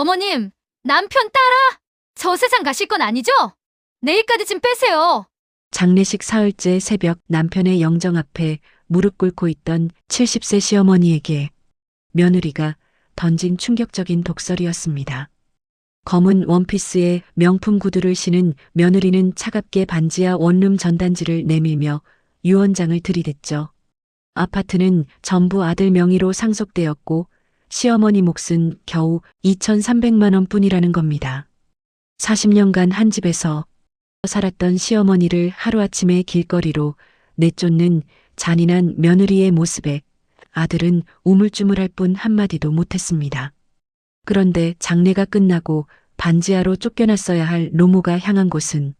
어머님, 남편 따라 저 세상 가실 건 아니죠? 내일까지 좀 빼세요. 장례식 사흘째 새벽 남편의 영정 앞에 무릎 꿇고 있던 70세 시어머니에게 며느리가 던진 충격적인 독설이었습니다. 검은 원피스에 명품 구두를 신은 며느리는 차갑게 반지하 원룸 전단지를 내밀며 유언장을 들이댔죠. 아파트는 전부 아들 명의로 상속되었고 시어머니 몫은 겨우 2,300만 원뿐이라는 겁니다. 40년간 한 집에서 살았던 시어머니를 하루아침에 길거리로 내쫓는 잔인한 며느리의 모습에 아들은 우물쭈물할 뿐 한마디도 못했습니다. 그런데 장례가 끝나고 반지하로 쫓겨났어야 할 노모가 향한 곳은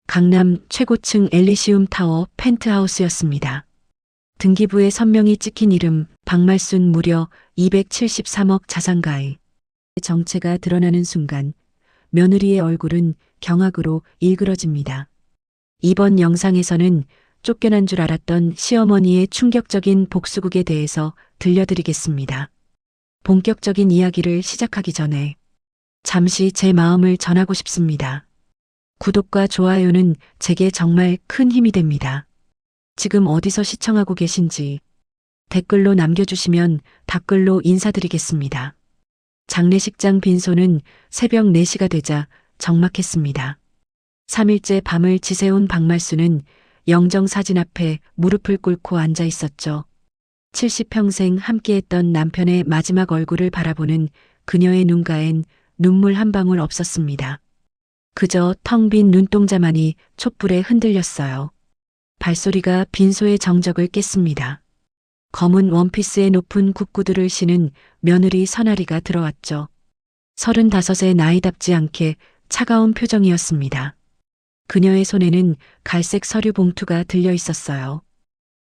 강남 최고층 엘리시움 타워 펜트하우스였습니다. 등기부에 선명히 찍힌 이름 박말순 무려 273억 자산가의 정체가 드러나는 순간 며느리의 얼굴은 경악으로 일그러집니다. 이번 영상에서는 쫓겨난 줄 알았던 시어머니의 충격적인 복수극에 대해서 들려드리겠습니다. 본격적인 이야기를 시작하기 전에 잠시 제 마음을 전하고 싶습니다. 구독과 좋아요는 제게 정말 큰 힘이 됩니다. 지금 어디서 시청하고 계신지 댓글로 남겨주시면 답글로 인사드리겠습니다. 장례식장 빈소는 새벽 4시가 되자 적막했습니다. 3일째 밤을 지새운 박말순은 영정 사진 앞에 무릎을 꿇고 앉아 있었죠. 70평생 함께했던 남편의 마지막 얼굴을 바라보는 그녀의 눈가엔 눈물 한 방울 없었습니다. 그저 텅 빈 눈동자만이 촛불에 흔들렸어요. 발소리가 빈소의 정적을 깼습니다. 검은 원피스에 높은 굿구두를 신은 며느리 선아리가 들어왔죠. 35의 나이답지 않게 차가운 표정이었습니다. 그녀의 손에는 갈색 서류 봉투가 들려 있었어요.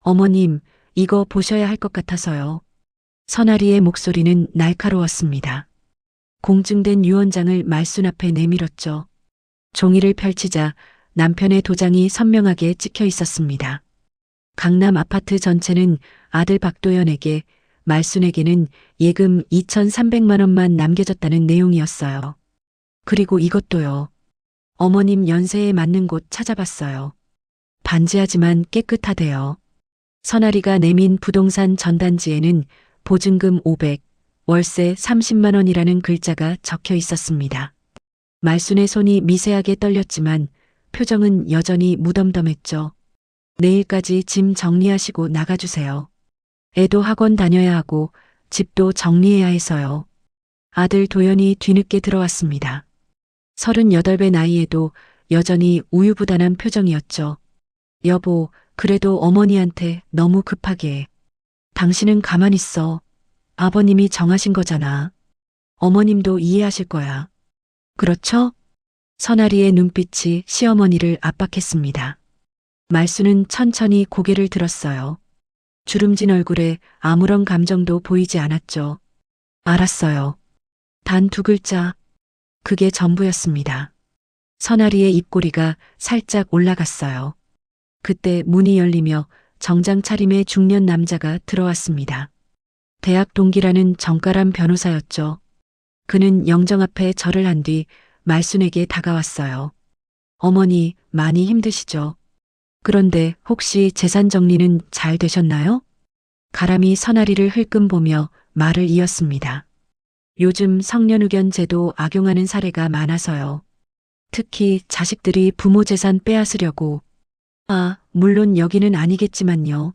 어머님, 이거 보셔야 할 것 같아서요. 선아리의 목소리는 날카로웠습니다. 공증된 유언장을 말순 앞에 내밀었죠. 종이를 펼치자 남편의 도장이 선명하게 찍혀 있었습니다. 강남 아파트 전체는 아들 박도연에게, 말순에게는 예금 2,300만 원만 남겨졌다는 내용이었어요. 그리고 이것도요. 어머님 연세에 맞는 곳 찾아봤어요. 반지하지만 깨끗하대요. 선아리가 내민 부동산 전단지에는 보증금 500, 월세 30만 원이라는 글자가 적혀 있었습니다. 말순의 손이 미세하게 떨렸지만 표정은 여전히 무덤덤했죠. 내일까지 짐 정리하시고 나가주세요. 애도 학원 다녀야 하고 집도 정리해야 해서요. 아들 도연이 뒤늦게 들어왔습니다. 38배 나이에도 여전히 우유부단한 표정이었죠. 여보, 그래도 어머니한테 너무 급하게. 당신은 가만히 있어. 아버님이 정하신 거잖아. 어머님도 이해하실 거야. 그렇죠? 선아리의 눈빛이 시어머니를 압박했습니다. 말순은 천천히 고개를 들었어요. 주름진 얼굴에 아무런 감정도 보이지 않았죠. 알았어요. 단 2글자. 그게 전부였습니다. 선아리의 입꼬리가 살짝 올라갔어요. 그때 문이 열리며 정장 차림의 중년 남자가 들어왔습니다. 대학 동기라는 정가람 변호사였죠. 그는 영정 앞에 절을 한 뒤 말순에게 다가왔어요. 어머니, 많이 힘드시죠? 그런데 혹시 재산 정리는 잘 되셨나요? 가람이 선아리를 흘끔 보며 말을 이었습니다. 요즘 성년후견 제도 악용하는 사례가 많아서요. 특히 자식들이 부모 재산 빼앗으려고. 물론 여기는 아니겠지만요.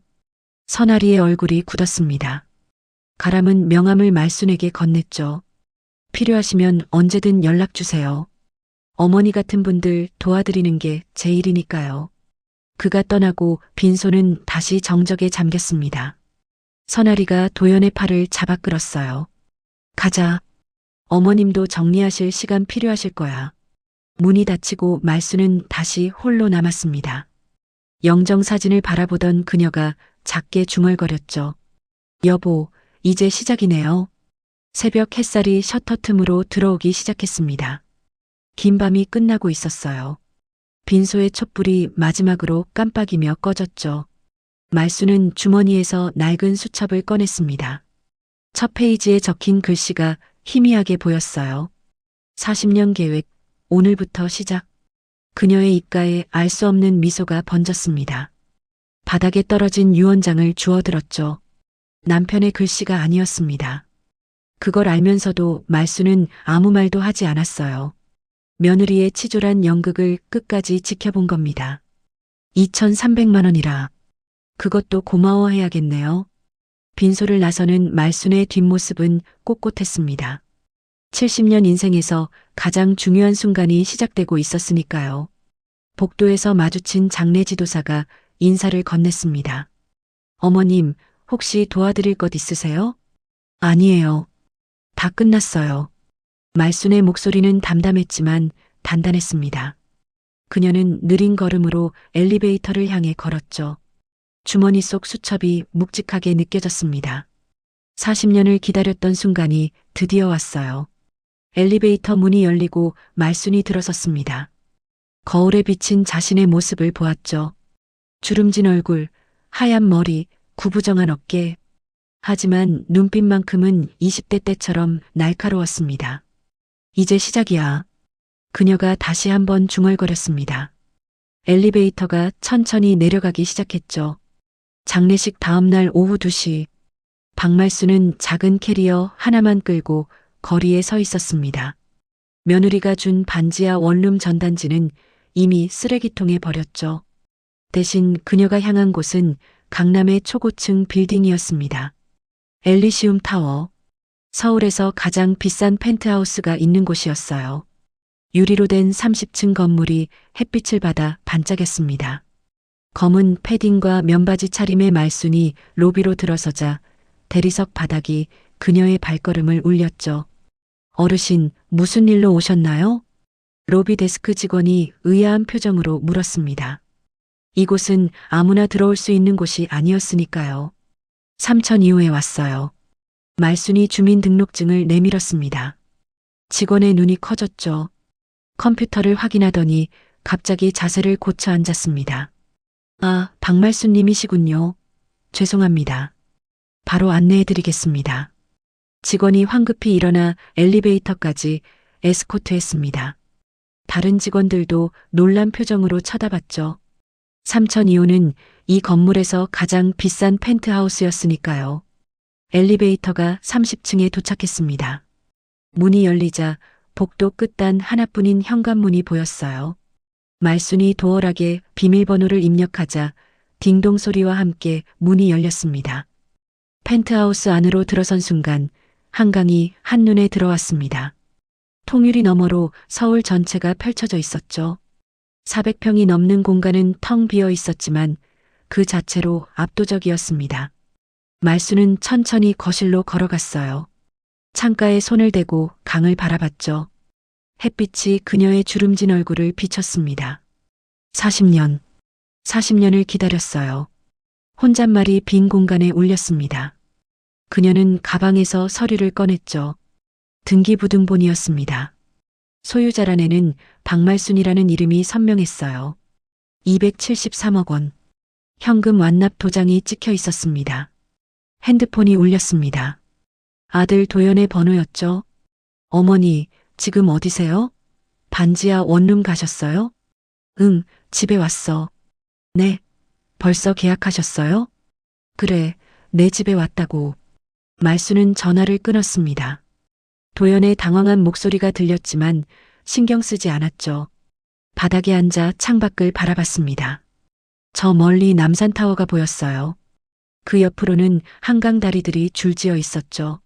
선아리의 얼굴이 굳었습니다. 가람은 명함을 말순에게 건넸죠. 필요하시면 언제든 연락 주세요. 어머니 같은 분들 도와드리는 게 제 일이니까요. 그가 떠나고 빈소는 다시 정적에 잠겼습니다. 선아리가 도연의 팔을 잡아 끌었어요. 가자. 어머님도 정리하실 시간 필요하실 거야. 문이 닫히고 말순은 다시 홀로 남았습니다. 영정 사진을 바라보던 그녀가 작게 중얼거렸죠. 여보, 이제 시작이네요. 새벽 햇살이 셔터 틈으로 들어오기 시작했습니다. 긴 밤이 끝나고 있었어요. 빈소의 촛불이 마지막으로 깜빡이며 꺼졌죠. 말순은 주머니에서 낡은 수첩을 꺼냈습니다. 첫 페이지에 적힌 글씨가 희미하게 보였어요. 40년 계획, 오늘부터 시작. 그녀의 입가에 알 수 없는 미소가 번졌습니다. 바닥에 떨어진 유언장을 주워들었죠. 남편의 글씨가 아니었습니다. 그걸 알면서도 말수는 아무 말도 하지 않았어요. 며느리의 치졸한 연극을 끝까지 지켜본 겁니다. 2,300만 원이라. 그것도 고마워해야겠네요. 빈소를 나서는 말순의 뒷모습은 꼿꼿했습니다. 70년 인생에서 가장 중요한 순간이 시작되고 있었으니까요. 복도에서 마주친 장례 지도사가 인사를 건넸습니다. 어머님, 혹시 도와드릴 것 있으세요? 아니에요. 다 끝났어요. 말순의 목소리는 담담했지만 단단했습니다. 그녀는 느린 걸음으로 엘리베이터를 향해 걸었죠. 주머니 속 수첩이 묵직하게 느껴졌습니다. 40년을 기다렸던 순간이 드디어 왔어요. 엘리베이터 문이 열리고 말순이 들어섰습니다. 거울에 비친 자신의 모습을 보았죠. 주름진 얼굴, 하얀 머리, 구부정한 어깨. 하지만 눈빛만큼은 20대 때처럼 날카로웠습니다. 이제 시작이야. 그녀가 다시 한번 중얼거렸습니다. 엘리베이터가 천천히 내려가기 시작했죠. 장례식 다음날 오후 2시, 박말수는 작은 캐리어 하나만 끌고 거리에 서 있었습니다. 며느리가 준 반지하 원룸 전단지는 이미 쓰레기통에 버렸죠. 대신 그녀가 향한 곳은 강남의 초고층 빌딩이었습니다. 엘리시움 타워. 서울에서 가장 비싼 펜트하우스가 있는 곳이었어요. 유리로 된 30층 건물이 햇빛을 받아 반짝였습니다. 검은 패딩과 면바지 차림의 말순이 로비로 들어서자 대리석 바닥이 그녀의 발걸음을 울렸죠. 어르신, 무슨 일로 오셨나요? 로비 데스크 직원이 의아한 표정으로 물었습니다. 이곳은 아무나 들어올 수 있는 곳이 아니었으니까요. 3천 이후에 왔어요. 말순이 주민등록증을 내밀었습니다. 직원의 눈이 커졌죠. 컴퓨터를 확인하더니 갑자기 자세를 고쳐 앉았습니다. 아, 박말순님이시군요. 죄송합니다. 바로 안내해드리겠습니다. 직원이 황급히 일어나 엘리베이터까지 에스코트했습니다. 다른 직원들도 놀란 표정으로 쳐다봤죠. 3002호는 이 건물에서 가장 비싼 펜트하우스였으니까요. 엘리베이터가 30층에 도착했습니다. 문이 열리자 복도 끝단 하나뿐인 현관문이 보였어요. 말순이 도어락에 비밀번호를 입력하자 딩동 소리와 함께 문이 열렸습니다. 펜트하우스 안으로 들어선 순간 한강이 한눈에 들어왔습니다. 통유리 너머로 서울 전체가 펼쳐져 있었죠. 400평이 넘는 공간은 텅 비어 있었지만 그 자체로 압도적이었습니다. 말수는 천천히 거실로 걸어갔어요. 창가에 손을 대고 강을 바라봤죠. 햇빛이 그녀의 주름진 얼굴을 비쳤습니다. 40년을 기다렸어요. 혼잣말이 빈 공간에 울렸습니다. 그녀는 가방에서 서류를 꺼냈죠. 등기부등본이었습니다. 소유자란에는 박말순이라는 이름이 선명했어요. 273억 원. 현금 완납 도장이 찍혀 있었습니다. 핸드폰이 울렸습니다. 아들 도연의 번호였죠. 어머니, 지금 어디세요? 반지하 원룸 가셨어요? 응, 집에 왔어. 네, 벌써 계약하셨어요? 그래, 내 집에 왔다고. 말수는 전화를 끊었습니다. 도연의 당황한 목소리가 들렸지만 신경 쓰지 않았죠. 바닥에 앉아 창밖을 바라봤습니다. 저 멀리 남산타워가 보였어요. 그 옆으로는 한강 다리들이 줄지어 있었죠.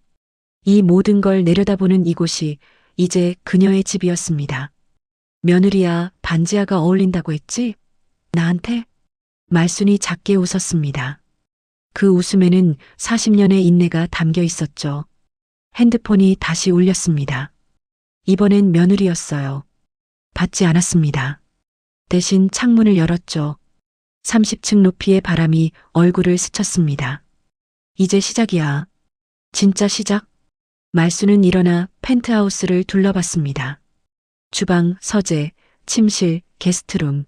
이 모든 걸 내려다보는 이곳이 이제 그녀의 집이었습니다. 며느리야, 반지하가 어울린다고 했지? 나한테? 말순이 작게 웃었습니다. 그 웃음에는 40년의 인내가 담겨 있었죠. 핸드폰이 다시 울렸습니다. 이번엔 며느리였어요. 받지 않았습니다. 대신 창문을 열었죠. 30층 높이의 바람이 얼굴을 스쳤습니다. 이제 시작이야. 진짜 시작? 말수는 일어나 펜트하우스를 둘러봤습니다. 주방, 서재, 침실, 게스트룸.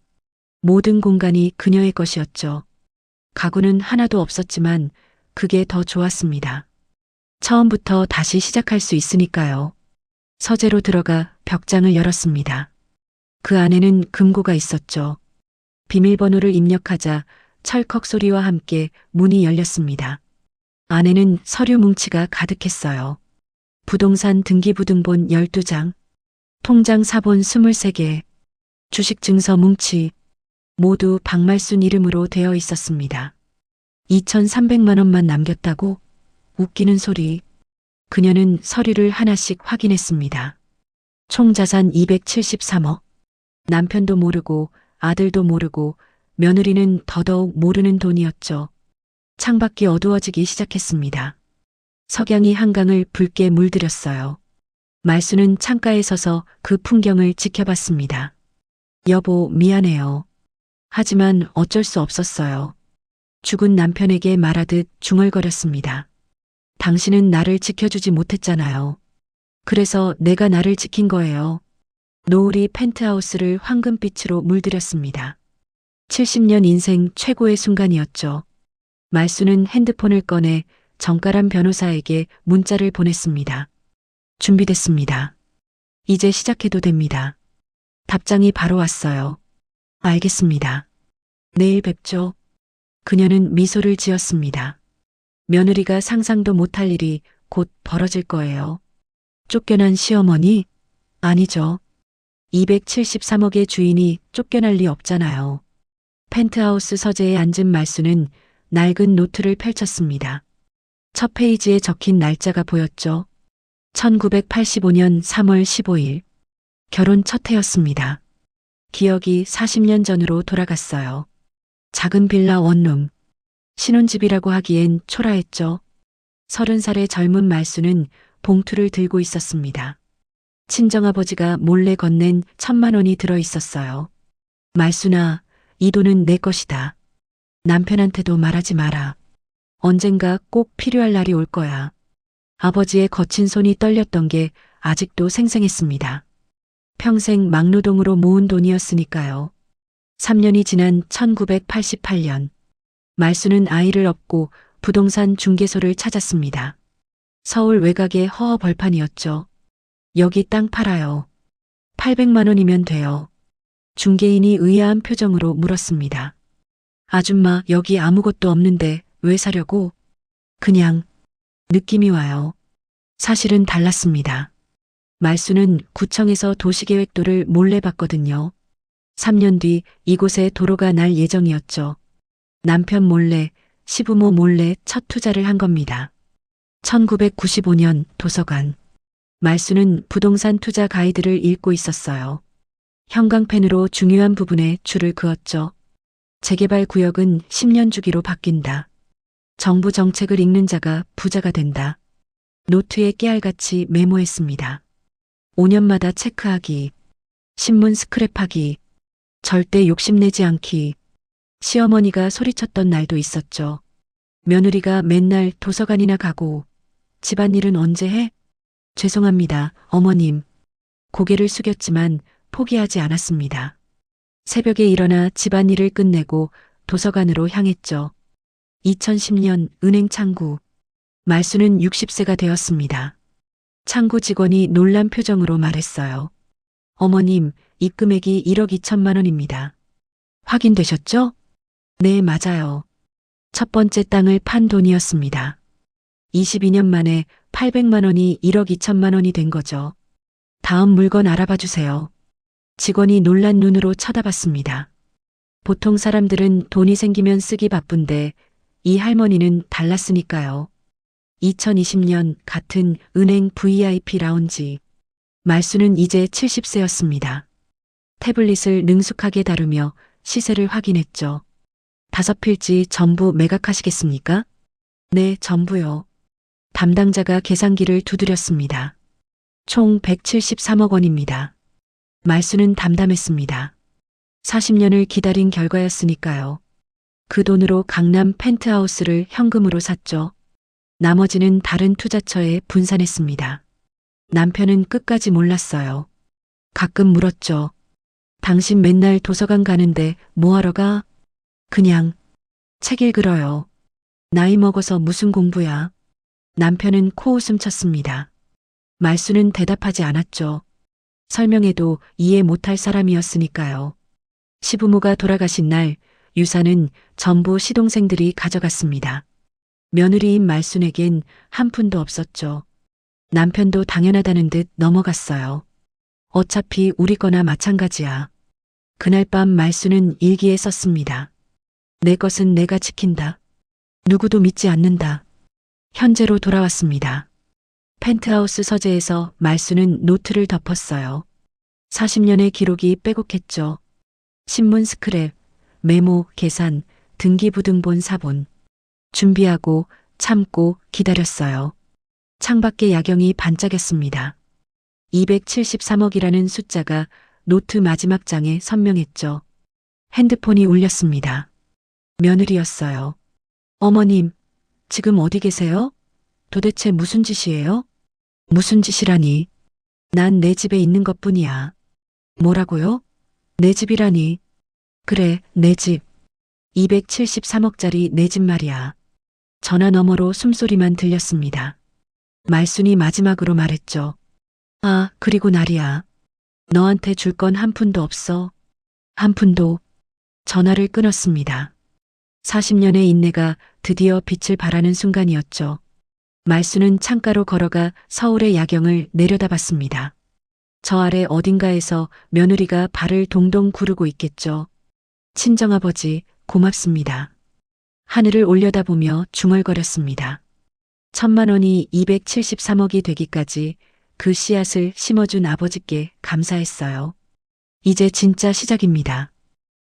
모든 공간이 그녀의 것이었죠. 가구는 하나도 없었지만 그게 더 좋았습니다. 처음부터 다시 시작할 수 있으니까요. 서재로 들어가 벽장을 열었습니다. 그 안에는 금고가 있었죠. 비밀번호를 입력하자 철컥 소리와 함께 문이 열렸습니다. 안에는 서류 뭉치가 가득했어요. 부동산 등기부등본 12장, 통장 사본 23개, 주식 증서 뭉치, 모두 박말순 이름으로 되어 있었습니다. 2,300만 원만 남겼다고? 웃기는 소리. 그녀는 서류를 하나씩 확인했습니다. 총 자산 273억. 남편도 모르고 아들도 모르고 며느리는 더더욱 모르는 돈이었죠. 창밖이 어두워지기 시작했습니다. 석양이 한강을 붉게 물들였어요. 말수는 창가에 서서 그 풍경을 지켜봤습니다. 여보, 미안해요. 하지만 어쩔 수 없었어요. 죽은 남편에게 말하듯 중얼거렸습니다. 당신은 나를 지켜주지 못했잖아요. 그래서 내가 나를 지킨 거예요. 노을이 펜트하우스를 황금빛으로 물들였습니다. 70년 인생 최고의 순간이었죠. 말수는 핸드폰을 꺼내 정가람 변호사에게 문자를 보냈습니다. 준비됐습니다. 이제 시작해도 됩니다. 답장이 바로 왔어요. 알겠습니다. 내일 뵙죠. 그녀는 미소를 지었습니다. 며느리가 상상도 못할 일이 곧 벌어질 거예요. 쫓겨난 시어머니? 아니죠. 273억의 주인이 쫓겨날 리 없잖아요. 펜트하우스 서재에 앉은 말수는 낡은 노트를 펼쳤습니다. 첫 페이지에 적힌 날짜가 보였죠. 1985년 3월 15일. 결혼 첫 해였습니다. 기억이 40년 전으로 돌아갔어요. 작은 빌라 원룸. 신혼집이라고 하기엔 초라했죠. 30살의 젊은 말수는 봉투를 들고 있었습니다. 친정아버지가 몰래 건넨 1,000만 원이 들어 있었어요. 말수나, 이 돈은 내 것이다. 남편한테도 말하지 마라. 언젠가 꼭 필요할 날이 올 거야. 아버지의 거친 손이 떨렸던 게 아직도 생생했습니다. 평생 막노동으로 모은 돈이었으니까요. 3년이 지난 1988년. 말수는 아이를 업고 부동산 중개소를 찾았습니다. 서울 외곽의 허허 벌판이었죠. 여기 땅 팔아요. 800만 원이면 돼요. 중개인이 의아한 표정으로 물었습니다. 아줌마, 여기 아무것도 없는데 왜 사려고? 그냥 느낌이 와요. 사실은 달랐습니다. 말수는 구청에서 도시계획도를 몰래 봤거든요. 3년 뒤 이곳에 도로가 날 예정이었죠. 남편 몰래, 시부모 몰래 첫 투자를 한 겁니다. 1995년 도서관. 말수는 부동산 투자 가이드를 읽고 있었어요. 형광펜으로 중요한 부분에 줄을 그었죠. 재개발 구역은 10년 주기로 바뀐다. 정부 정책을 읽는 자가 부자가 된다. 노트에 깨알같이 메모했습니다. 5년마다 체크하기, 신문 스크랩하기, 절대 욕심내지 않기. 시어머니가 소리쳤던 날도 있었죠. 며느리가 맨날 도서관이나 가고 집안일은 언제 해? 죄송합니다, 어머님. 고개를 숙였지만 포기하지 않았습니다. 새벽에 일어나 집안일을 끝내고 도서관으로 향했죠. 2010년 은행 창구. 말수는 60세가 되었습니다. 창구 직원이 놀란 표정으로 말했어요. 어머님, 입금액이 1억 2천만 원입니다. 확인되셨죠? 네, 맞아요. 첫 번째 땅을 판 돈이었습니다. 22년 만에 800만 원이 1억 2천만 원이 된 거죠. 다음 물건 알아봐 주세요. 직원이 놀란 눈으로 쳐다봤습니다. 보통 사람들은 돈이 생기면 쓰기 바쁜데 이 할머니는 달랐으니까요. 2020년 같은 은행 VIP 라운지. 말수는 이제 70세였습니다. 태블릿을 능숙하게 다루며 시세를 확인했죠. 5필지 전부 매각하시겠습니까? 네, 전부요. 담당자가 계산기를 두드렸습니다. 총 173억 원입니다. 말수는 담담했습니다. 40년을 기다린 결과였으니까요. 그 돈으로 강남 펜트하우스를 현금으로 샀죠. 나머지는 다른 투자처에 분산했습니다. 남편은 끝까지 몰랐어요. 가끔 물었죠. 당신 맨날 도서관 가는데 뭐하러 가? 그냥 책 읽으러요. 나이 먹어서 무슨 공부야. 남편은 코웃음 쳤습니다. 말수는 대답하지 않았죠. 설명해도 이해 못할 사람이었으니까요. 시부모가 돌아가신 날 유산은 전부 시동생들이 가져갔습니다. 며느리인 말순에겐 한 푼도 없었죠. 남편도 당연하다는 듯 넘어갔어요. 어차피 우리 거나 마찬가지야. 그날 밤 말순은 일기에 썼습니다. 내 것은 내가 지킨다. 누구도 믿지 않는다. 현재로 돌아왔습니다. 펜트하우스 서재에서 말수는 노트를 덮었어요. 40년의 기록이 빼곡했죠. 신문 스크랩, 메모, 계산, 등기부등본 사본. 준비하고 참고 기다렸어요. 창밖에 야경이 반짝였습니다. 273억이라는 숫자가 노트 마지막 장에 선명했죠. 핸드폰이 울렸습니다. 며느리였어요. 어머님, 지금 어디 계세요? 도대체 무슨 짓이에요? 무슨 짓이라니? 난 내 집에 있는 것뿐이야. 뭐라고요? 내 집이라니. 그래, 내 집. 273억짜리 내 집 말이야. 전화 너머로 숨소리만 들렸습니다. 말순이 마지막으로 말했죠. 아, 그리고 날이야. 너한테 줄 건 한 푼도 없어. 한 푼도. 전화를 끊었습니다. 40년의 인내가 드디어 빛을 발하는 순간이었죠. 말수는 창가로 걸어가 서울의 야경을 내려다봤습니다. 저 아래 어딘가에서 며느리가 발을 동동 구르고 있겠죠. 친정아버지, 고맙습니다. 하늘을 올려다보며 중얼거렸습니다. 1,000만 원이 273억이 되기까지 그 씨앗을 심어준 아버지께 감사했어요. 이제 진짜 시작입니다.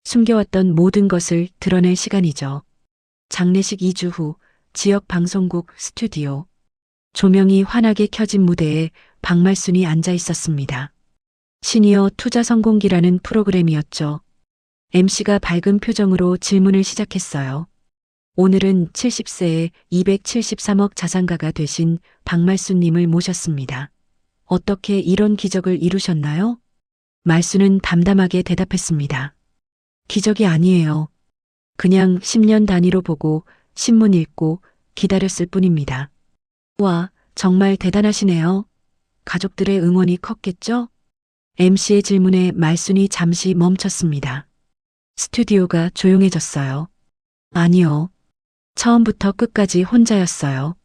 숨겨왔던 모든 것을 드러낼 시간이죠. 장례식 2주 후 지역 방송국 스튜디오. 조명이 환하게 켜진 무대에 박말순이 앉아 있었습니다. 시니어 투자 성공기라는 프로그램이었죠. MC가 밝은 표정으로 질문을 시작했어요. 오늘은 70세에 273억 자산가가 되신 박말순님을 모셨습니다. 어떻게 이런 기적을 이루셨나요? 말순은 담담하게 대답했습니다. 기적이 아니에요. 그냥 10년 단위로 보고 신문 읽고 기다렸을 뿐입니다. 와, 정말 대단하시네요. 가족들의 응원이 컸겠죠? MC의 질문에 말순이 잠시 멈췄습니다. 스튜디오가 조용해졌어요. 아니요. 처음부터 끝까지 혼자였어요.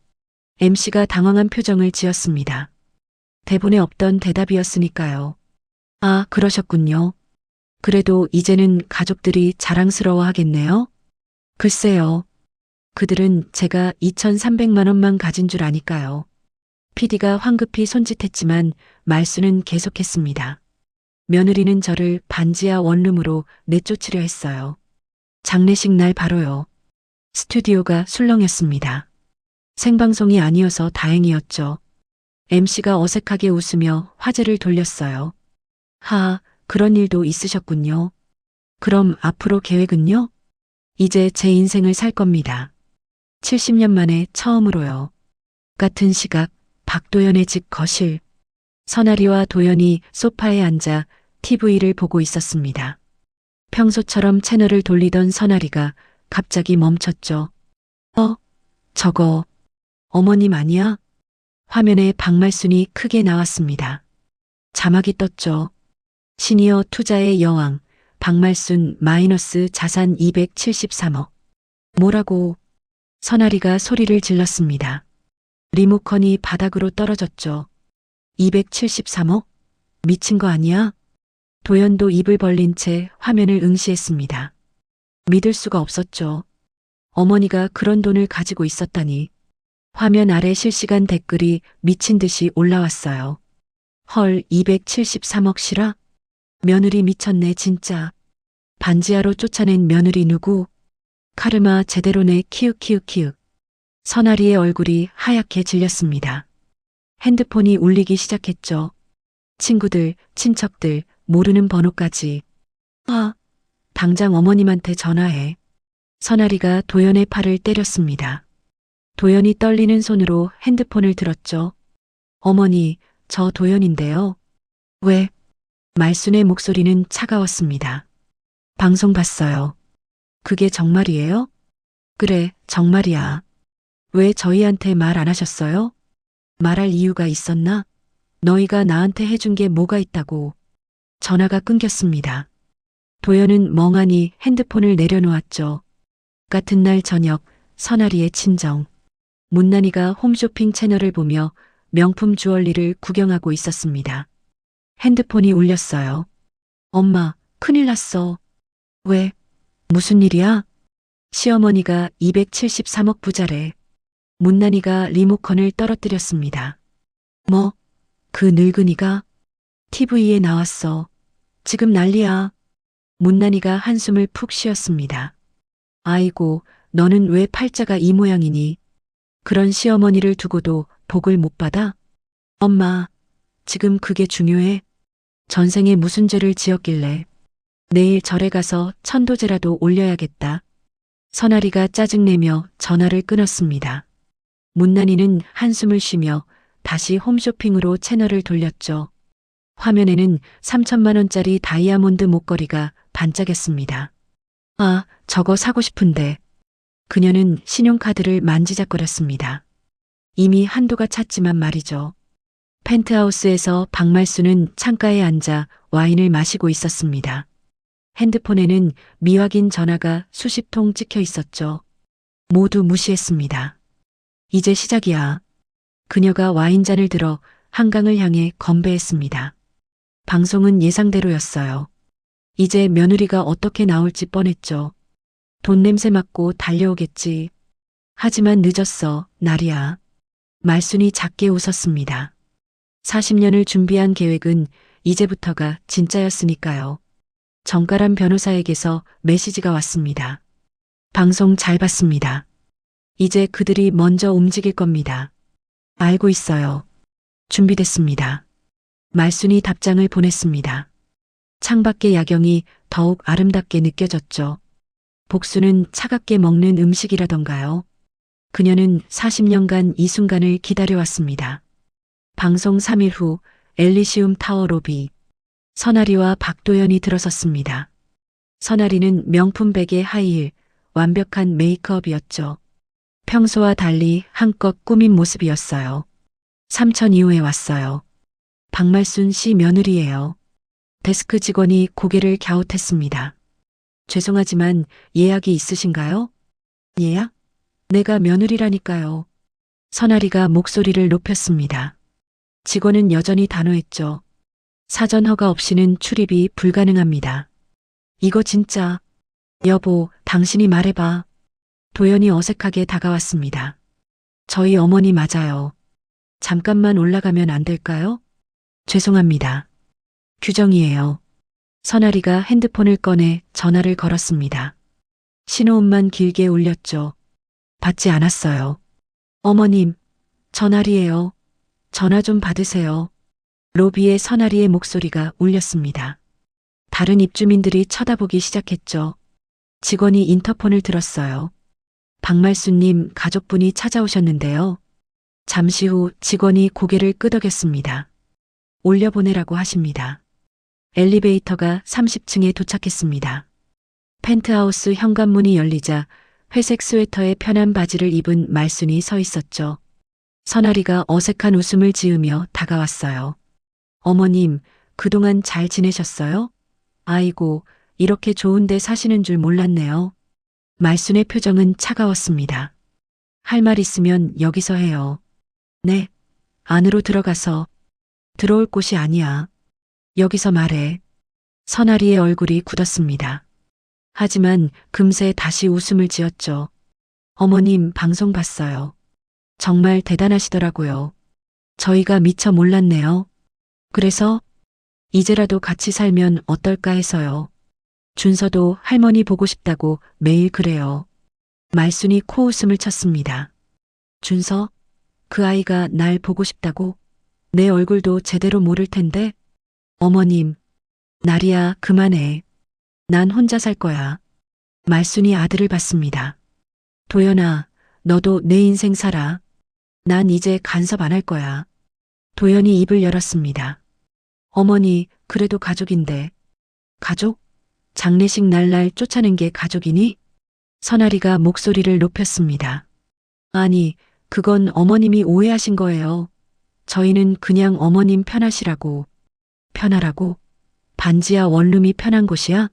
MC가 당황한 표정을 지었습니다. 대본에 없던 대답이었으니까요. 아, 그러셨군요. 그래도 이제는 가족들이 자랑스러워 하겠네요. 글쎄요. 그들은 제가 2,300만 원만 가진 줄 아니까요. PD가 황급히 손짓했지만 말수는 계속했습니다. 며느리는 저를 반지하 원룸으로 내쫓으려 했어요. 장례식 날 바로요. 스튜디오가 술렁였습니다. 생방송이 아니어서 다행이었죠. MC가 어색하게 웃으며 화제를 돌렸어요. 하, 그런 일도 있으셨군요. 그럼 앞으로 계획은요? 이제 제 인생을 살 겁니다. 70년 만에 처음으로요. 같은 시각 박도연의 집 거실. 선아리와 도연이 소파에 앉아 TV를 보고 있었습니다. 평소처럼 채널을 돌리던 선아리가 갑자기 멈췄죠. 저거 어머님 아니야? 화면에 박말순이 크게 나왔습니다. 자막이 떴죠. 시니어 투자의 여왕 박말순 마이너스 자산 273억. 뭐라고? 선아리가 소리를 질렀습니다. 리모컨이 바닥으로 떨어졌죠. 273억? 미친 거 아니야? 도연도 입을 벌린 채 화면을 응시했습니다. 믿을 수가 없었죠. 어머니가 그런 돈을 가지고 있었다니. 화면 아래 실시간 댓글이 미친 듯이 올라왔어요. 헐, 273억 실화? 며느리 미쳤네 진짜. 반지하로 쫓아낸 며느리 누구? 카르마 제대로네 키읔키읔키읔. 선아리의 얼굴이 하얗게 질렸습니다. 핸드폰이 울리기 시작했죠. 친구들, 친척들, 모르는 번호까지. 아, 당장 어머님한테 전화해. 선아리가 도연의 팔을 때렸습니다. 도연이 떨리는 손으로 핸드폰을 들었죠. 어머니, 저 도연인데요. 왜? 말순의 목소리는 차가웠습니다. 방송 봤어요. 그게 정말이에요? 그래, 정말이야. 왜 저희한테 말 안 하셨어요? 말할 이유가 있었나? 너희가 나한테 해준 게 뭐가 있다고. 전화가 끊겼습니다. 도연은 멍하니 핸드폰을 내려놓았죠. 같은 날 저녁, 선아리의 친정. 문난이가 홈쇼핑 채널을 보며 명품 주얼리를 구경하고 있었습니다. 핸드폰이 울렸어요. 엄마, 큰일 났어. 왜? 무슨 일이야? 시어머니가 273억 부자래. 문난이가 리모컨을 떨어뜨렸습니다. 뭐? 그 늙은이가? TV에 나왔어. 지금 난리야. 문난이가 한숨을 푹 쉬었습니다. 아이고, 너는 왜 팔자가 이 모양이니? 그런 시어머니를 두고도 복을 못 받아? 엄마, 지금 그게 중요해? 전생에 무슨 죄를 지었길래? 내일 절에 가서 천도제라도 올려야겠다. 선아리가 짜증내며 전화를 끊었습니다. 문난이는 한숨을 쉬며 다시 홈쇼핑으로 채널을 돌렸죠. 화면에는 3천만 원짜리 다이아몬드 목걸이가 반짝였습니다. 아, 저거 사고 싶은데. 그녀는 신용카드를 만지작거렸습니다. 이미 한도가 찼지만 말이죠. 펜트하우스에서 박말수는 창가에 앉아 와인을 마시고 있었습니다. 핸드폰에는 미확인 전화가 수십 통 찍혀 있었죠. 모두 무시했습니다. 이제 시작이야. 그녀가 와인잔을 들어 한강을 향해 건배했습니다. 방송은 예상대로였어요. 이제 며느리가 어떻게 나올지 뻔했죠. 돈 냄새 맡고 달려오겠지. 하지만 늦었어, 나리야. 말순이 작게 웃었습니다. 40년을 준비한 계획은 이제부터가 진짜였으니까요. 정가람 변호사에게서 메시지가 왔습니다. 방송 잘 봤습니다. 이제 그들이 먼저 움직일 겁니다. 알고 있어요. 준비됐습니다. 말순이 답장을 보냈습니다. 창밖의 야경이 더욱 아름답게 느껴졌죠. 복수는 차갑게 먹는 음식이라던가요. 그녀는 40년간 이 순간을 기다려왔습니다. 방송 3일 후 엘리시움 타워 로비. 선아리와 박도연이 들어섰습니다. 선아리는 명품 베개 하이힐, 완벽한 메이크업이었죠. 평소와 달리 한껏 꾸민 모습이었어요. 삼천 이후에 왔어요. 박말순 씨 며느리예요. 데스크 직원이 고개를 갸웃했습니다. 죄송하지만 예약이 있으신가요? 예약? 내가 며느리라니까요. 선아리가 목소리를 높였습니다. 직원은 여전히 단호했죠. 사전 허가 없이는 출입이 불가능합니다. 이거 진짜. 여보, 당신이 말해봐. 도연이 어색하게 다가왔습니다. 저희 어머니 맞아요. 잠깐만 올라가면 안 될까요? 죄송합니다. 규정이에요. 선아리가 핸드폰을 꺼내 전화를 걸었습니다. 신호음만 길게 울렸죠. 받지 않았어요. 어머님, 전화리예요. 전화 좀 받으세요. 로비에 선아리의 목소리가 울렸습니다. 다른 입주민들이 쳐다보기 시작했죠. 직원이 인터폰을 들었어요. 박말수님 가족분이 찾아오셨는데요. 잠시 후 직원이 고개를 끄덕였습니다. 올려보내라고 하십니다. 엘리베이터가 30층에 도착했습니다. 펜트하우스 현관문이 열리자 회색 스웨터에 편한 바지를 입은 말순이 서 있었죠. 선아리가 어색한 웃음을 지으며 다가왔어요. 어머님, 그동안 잘 지내셨어요? 아이고, 이렇게 좋은데 사시는 줄 몰랐네요. 말순의 표정은 차가웠습니다. 할 말 있으면 여기서 해요. 네, 안으로 들어가서. 들어올 곳이 아니야. 여기서 말해. 선아리의 얼굴이 굳었습니다. 하지만 금세 다시 웃음을 지었죠. 어머님 방송 봤어요. 정말 대단하시더라고요. 저희가 미처 몰랐네요. 그래서 이제라도 같이 살면 어떨까 해서요. 준서도 할머니 보고 싶다고 매일 그래요. 말순이 코웃음을 쳤습니다. 준서? 그 아이가 날 보고 싶다고? 내 얼굴도 제대로 모를 텐데. 어머님, 나리야 그만해. 난 혼자 살 거야. 말순이 아들을 봤습니다. 도연아, 너도 내 인생 살아. 난 이제 간섭 안 할 거야. 도연이 입을 열었습니다. 어머니, 그래도 가족인데. 가족? 장례식 날날 쫓아낸 게 가족이니? 선아리가 목소리를 높였습니다. 아니, 그건 어머님이 오해하신 거예요. 저희는 그냥 어머님 편하시라고. 편하라고? 반지하 원룸이 편한 곳이야?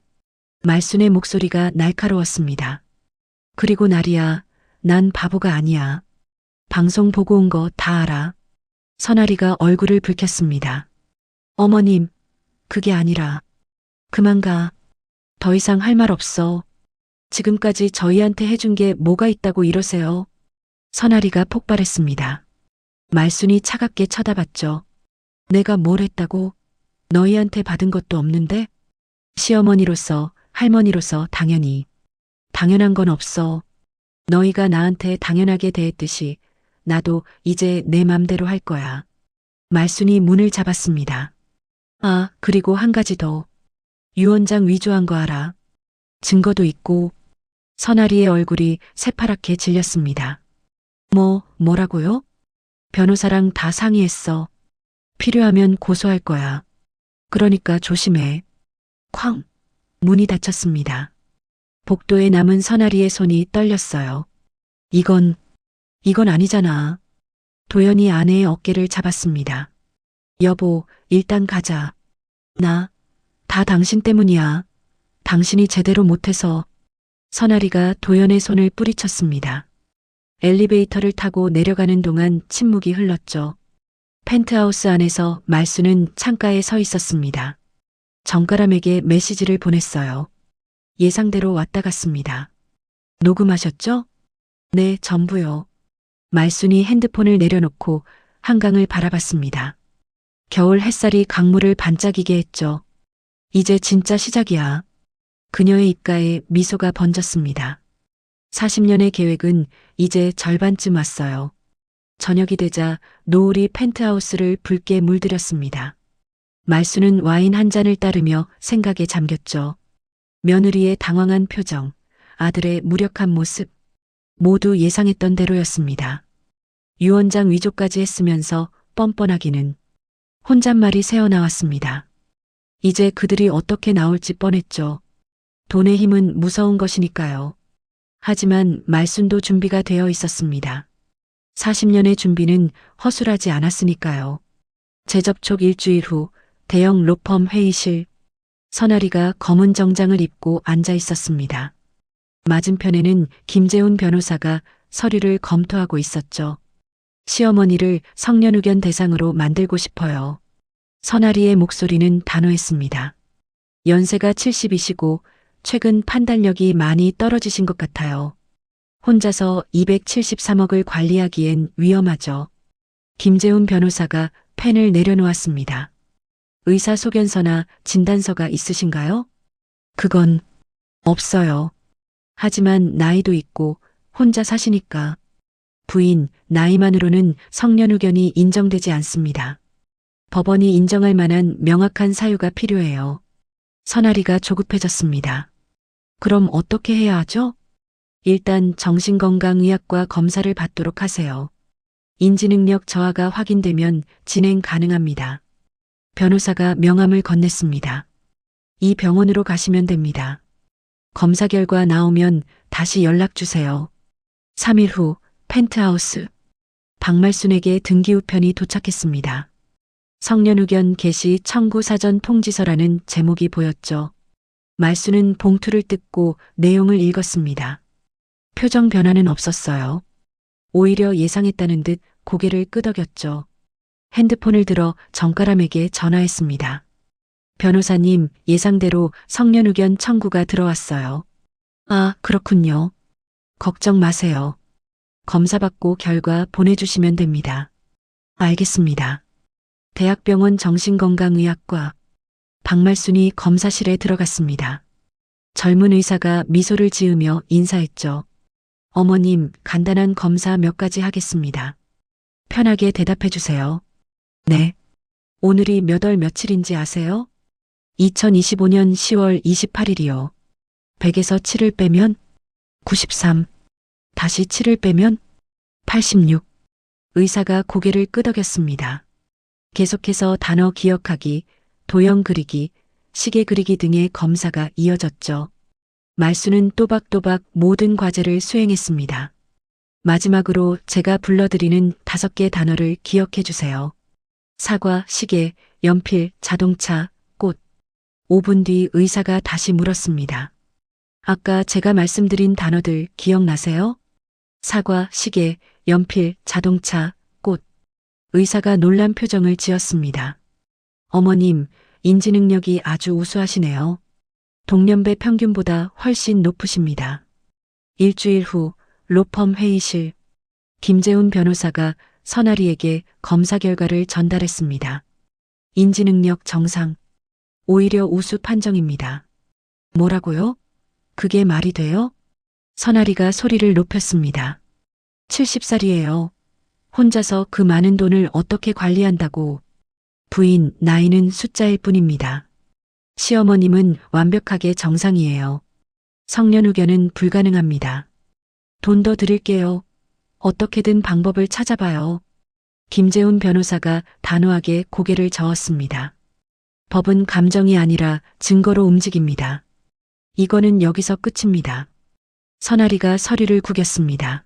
말순의 목소리가 날카로웠습니다. 그리고 나리야, 난 바보가 아니야. 방송 보고 온 거 다 알아. 선아리가 얼굴을 붉혔습니다. 어머님, 그게 아니라. 그만 가. 더 이상 할 말 없어. 지금까지 저희한테 해준 게 뭐가 있다고 이러세요. 선아리가 폭발했습니다. 말순이 차갑게 쳐다봤죠. 내가 뭘 했다고? 너희한테 받은 것도 없는데? 시어머니로서, 할머니로서 당연히. 당연한 건 없어. 너희가 나한테 당연하게 대했듯이 나도 이제 내 맘대로 할 거야. 말순이 문을 잡았습니다. 아, 그리고 한 가지 더. 유 원장 위조한 거 알아? 증거도 있고. 선아리의 얼굴이 새파랗게 질렸습니다. 뭐라고요? 변호사랑 다 상의했어. 필요하면 고소할 거야. 그러니까 조심해. 쾅! 문이 닫혔습니다. 복도에 남은 선아리의 손이 떨렸어요. 이건 아니잖아. 도연이 아내의 어깨를 잡았습니다. 여보, 일단 가자. 다 당신 때문이야. 당신이 제대로 못해서. 선아리가 도연의 손을 뿌리쳤습니다. 엘리베이터를 타고 내려가는 동안 침묵이 흘렀죠. 펜트하우스 안에서 말순은 창가에 서 있었습니다. 정가람에게 메시지를 보냈어요. 예상대로 왔다 갔습니다. 녹음하셨죠? 네, 전부요. 말순이 핸드폰을 내려놓고 한강을 바라봤습니다. 겨울 햇살이 강물을 반짝이게 했죠. 이제 진짜 시작이야. 그녀의 입가에 미소가 번졌습니다. 40년의 계획은 이제 절반쯤 왔어요. 저녁이 되자 노을이 펜트하우스를 붉게 물들였습니다. 말순은 와인 한 잔을 따르며 생각에 잠겼죠. 며느리의 당황한 표정, 아들의 무력한 모습, 모두 예상했던 대로였습니다. 유 원장 위조까지 했으면서 뻔뻔하기는. 혼잣말이 새어나왔습니다. 이제 그들이 어떻게 나올지 뻔했죠. 돈의 힘은 무서운 것이니까요. 하지만 말순도 준비가 되어 있었습니다. 40년의 준비는 허술하지 않았으니까요. 재접촉 일주일 후 대형 로펌 회의실. 선아리가 검은 정장을 입고 앉아 있었습니다. 맞은편에는 김재훈 변호사가 서류를 검토하고 있었죠. 시어머니를 성년후견 대상으로 만들고 싶어요. 선아리의 목소리는 단호했습니다. 연세가 70이시고 최근 판단력이 많이 떨어지신 것 같아요. 혼자서 273억을 관리하기엔 위험하죠. 김재훈 변호사가 펜을 내려놓았습니다. 의사소견서나 진단서가 있으신가요? 그건 없어요. 하지만 나이도 있고 혼자 사시니까. 부인, 나이만으로는 성년후견이 인정되지 않습니다. 법원이 인정할 만한 명확한 사유가 필요해요. 선아리가 조급해졌습니다. 그럼 어떻게 해야 하죠? 일단 정신건강의학과 검사를 받도록 하세요. 인지능력 저하가 확인되면 진행 가능합니다. 변호사가 명함을 건넸습니다. 이 병원으로 가시면 됩니다. 검사 결과 나오면 다시 연락 주세요. 3일 후 펜트하우스. 박말순에게 등기우편이 도착했습니다. 성년후견 개시 청구 사전 통지서라는 제목이 보였죠. 말순은 봉투를 뜯고 내용을 읽었습니다. 표정 변화는 없었어요. 오히려 예상했다는 듯 고개를 끄덕였죠. 핸드폰을 들어 정가람에게 전화했습니다. 변호사님, 예상대로 성년후견 청구가 들어왔어요. 아, 그렇군요. 걱정 마세요. 검사받고 결과 보내주시면 됩니다. 알겠습니다. 대학병원 정신건강의학과. 박말순이 검사실에 들어갔습니다. 젊은 의사가 미소를 지으며 인사했죠. 어머님, 간단한 검사 몇 가지 하겠습니다. 편하게 대답해 주세요. 네. 오늘이 몇 월 며칠인지 아세요? 2025년 10월 28일이요. 100에서 7을 빼면 93. 다시 7을 빼면 86. 의사가 고개를 끄덕였습니다. 계속해서 단어 기억하기, 도형 그리기, 시계 그리기 등의 검사가 이어졌죠. 말순은 또박또박 모든 과제를 수행했습니다. 마지막으로 제가 불러드리는 5개 단어를 기억해 주세요. 사과, 시계, 연필, 자동차, 꽃. 5분 뒤 의사가 다시 물었습니다. 아까 제가 말씀드린 단어들 기억나세요? 사과, 시계, 연필, 자동차, 꽃. 의사가 놀란 표정을 지었습니다. 어머님, 인지 능력이 아주 우수하시네요. 동년배 평균보다 훨씬 높으십니다. 일주일 후 로펌 회의실. 김재훈 변호사가 선아리에게 검사 결과를 전달했습니다. 인지 능력 정상. 오히려 우수 판정입니다. 뭐라고요? 그게 말이 돼요? 선아리가 소리를 높였습니다. 70살이에요. 혼자서 그 많은 돈을 어떻게 관리한다고. 부인, 나이는 숫자일 뿐입니다. 시어머님은 완벽하게 정상이에요. 성년후견은 불가능합니다. 돈 더 드릴게요. 어떻게든 방법을 찾아봐요. 김재훈 변호사가 단호하게 고개를 저었습니다. 법은 감정이 아니라 증거로 움직입니다. 이거는 여기서 끝입니다. 선아리가 서리를 구겼습니다.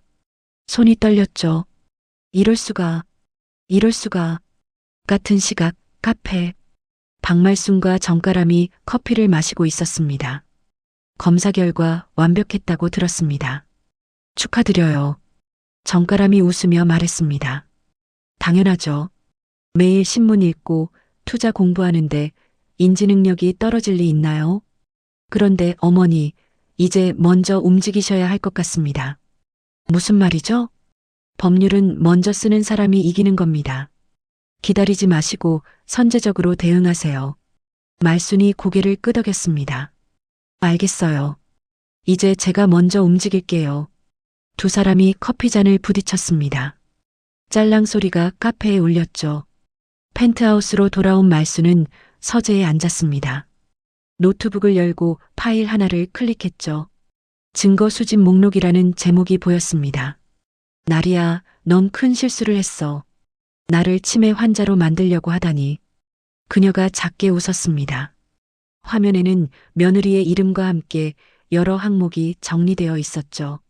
손이 떨렸죠. 이럴 수가. 같은 시각, 카페. 박말순과 정가람이 커피를 마시고 있었습니다. 검사 결과 완벽했다고 들었습니다. 축하드려요. 정가람이 웃으며 말했습니다. 당연하죠. 매일 신문 읽고 투자 공부하는데 인지 능력이 떨어질 리 있나요? 그런데 어머니, 이제 먼저 움직이셔야 할 것 같습니다. 무슨 말이죠? 법률은 먼저 쓰는 사람이 이기는 겁니다. 기다리지 마시고 선제적으로 대응하세요. 말순이 고개를 끄덕였습니다. 알겠어요. 이제 제가 먼저 움직일게요. 두 사람이 커피잔을 부딪혔습니다. 짤랑 소리가 카페에 울렸죠. 펜트하우스로 돌아온 말순은 서재에 앉았습니다. 노트북을 열고 파일 하나를 클릭했죠. 증거 수집 목록이라는 제목이 보였습니다. 나리야, 넌 큰 실수를 했어. 나를 치매 환자로 만들려고 하다니. 그녀가 작게 웃었습니다. 화면에는 며느리의 이름과 함께 여러 항목이 정리되어 있었죠.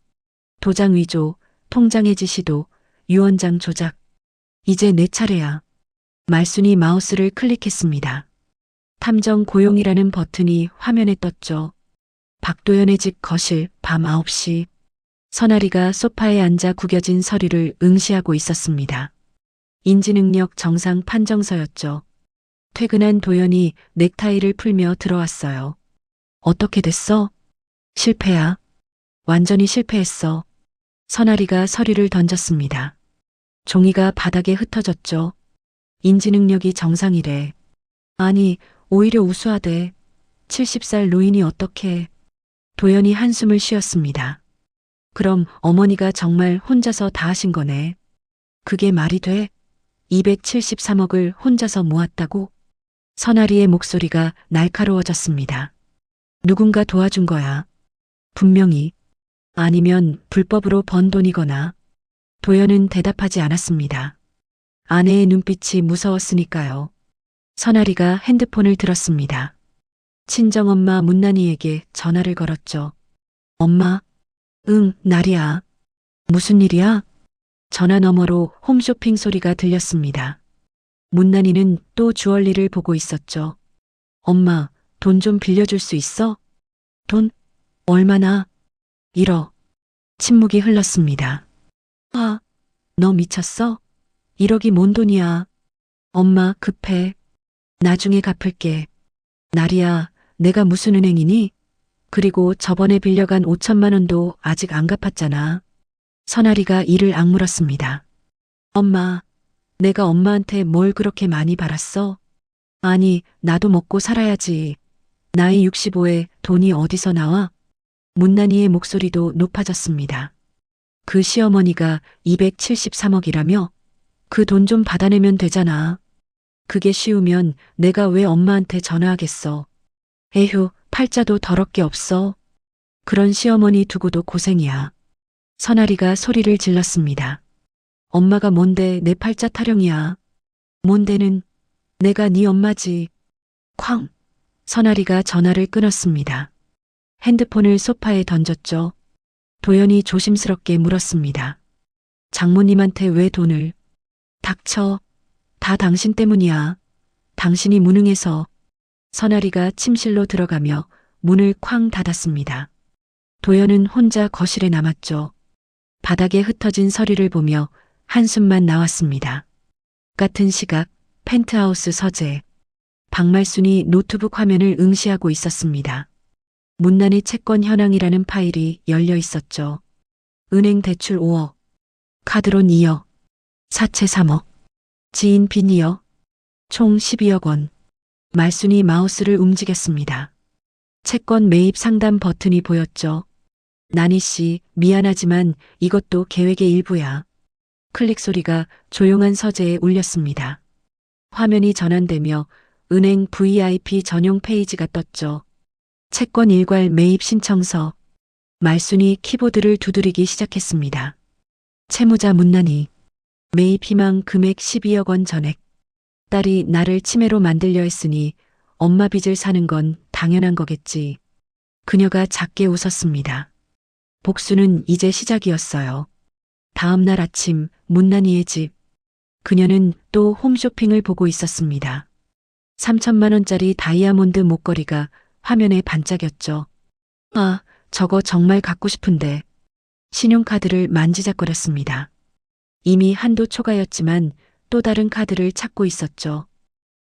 도장 위조, 통장 해지 시도, 유언장 조작. 이제 내 차례야. 말순이 마우스를 클릭했습니다. 탐정 고용이라는 버튼이 화면에 떴죠. 박도연의 집 거실, 밤 9시. 선아리가 소파에 앉아 구겨진 서류를 응시하고 있었습니다. 인지능력 정상 판정서였죠. 퇴근한 도연이 넥타이를 풀며 들어왔어요. 어떻게 됐어? 실패야. 완전히 실패했어. 선아리가 서류를 던졌습니다. 종이가 바닥에 흩어졌죠. 인지능력이 정상이래. 아니, 오히려 우수하대. 70살 노인이 어떻게. 도연이 한숨을 쉬었습니다. 그럼 어머니가 정말 혼자서 다 하신 거네. 그게 말이 돼? 273억을 혼자서 모았다고? 선아리의 목소리가 날카로워졌습니다. 누군가 도와준 거야. 분명히. 아니면 불법으로 번 돈이거나. 도연은 대답하지 않았습니다. 아내의 눈빛이 무서웠으니까요. 선아리가 핸드폰을 들었습니다. 친정엄마 문난이에게 전화를 걸었죠. 엄마? 응, 나리야. 무슨 일이야? 전화 너머로 홈쇼핑 소리가 들렸습니다. 문난이는 또 주얼리를 보고 있었죠. 엄마, 돈 좀 빌려줄 수 있어? 돈? 얼마나? 1억. 침묵이 흘렀습니다. 아, 너 미쳤어? 1억이 뭔 돈이야? 엄마, 급해. 나중에 갚을게. 나리야, 내가 무슨 은행이니? 그리고 저번에 빌려간 5천만 원도 아직 안 갚았잖아. 선아리가 이를 악물었습니다. 엄마, 내가 엄마한테 뭘 그렇게 많이 받았어? 아니, 나도 먹고 살아야지. 나이 65에 돈이 어디서 나와? 문난이의 목소리도 높아졌습니다. 그 시어머니가 273억이라며? 그 돈 좀 받아내면 되잖아. 그게 쉬우면 내가 왜 엄마한테 전화하겠어. 에휴, 팔자도 더럽게 없어. 그런 시어머니 두고도 고생이야. 선아리가 소리를 질렀습니다. 엄마가 뭔데 내 팔자 타령이야. 뭔데는 내가 네 엄마지. 쾅! 선아리가 전화를 끊었습니다. 핸드폰을 소파에 던졌죠. 도연이 조심스럽게 물었습니다. 장모님한테 왜 돈을? 닥쳐. 다 당신 때문이야. 당신이 무능해서. 선아리가 침실로 들어가며 문을 쾅 닫았습니다. 도연은 혼자 거실에 남았죠. 바닥에 흩어진 서리를 보며 한숨만 나왔습니다. 같은 시각 펜트하우스 서재. 박말순이 노트북 화면을 응시하고 있었습니다. 문난희 채권 현황이라는 파일이 열려 있었죠. 은행 대출 5억, 카드론 2억, 사채 3억, 지인 빚 2억, 총 12억 원. 말순이 마우스를 움직였습니다. 채권 매입 상담 버튼이 보였죠. 난희 씨, 미안하지만 이것도 계획의 일부야. 클릭 소리가 조용한 서재에 울렸습니다. 화면이 전환되며 은행 VIP 전용 페이지가 떴죠. 채권 일괄 매입 신청서. 말순이 키보드를 두드리기 시작했습니다. 채무자 문난희. 매입 희망 금액 12억 원 전액. 딸이 나를 치매로 만들려 했으니 엄마 빚을 사는 건 당연한 거겠지. 그녀가 작게 웃었습니다. 복수는 이제 시작이었어요. 다음 날 아침 문난희의 집. 그녀는 또 홈쇼핑을 보고 있었습니다. 3천만 원짜리 다이아몬드 목걸이가 화면에 반짝였죠. 아, 저거 정말 갖고 싶은데. 신용카드를 만지작거렸습니다. 이미 한도 초과였지만 또 다른 카드를 찾고 있었죠.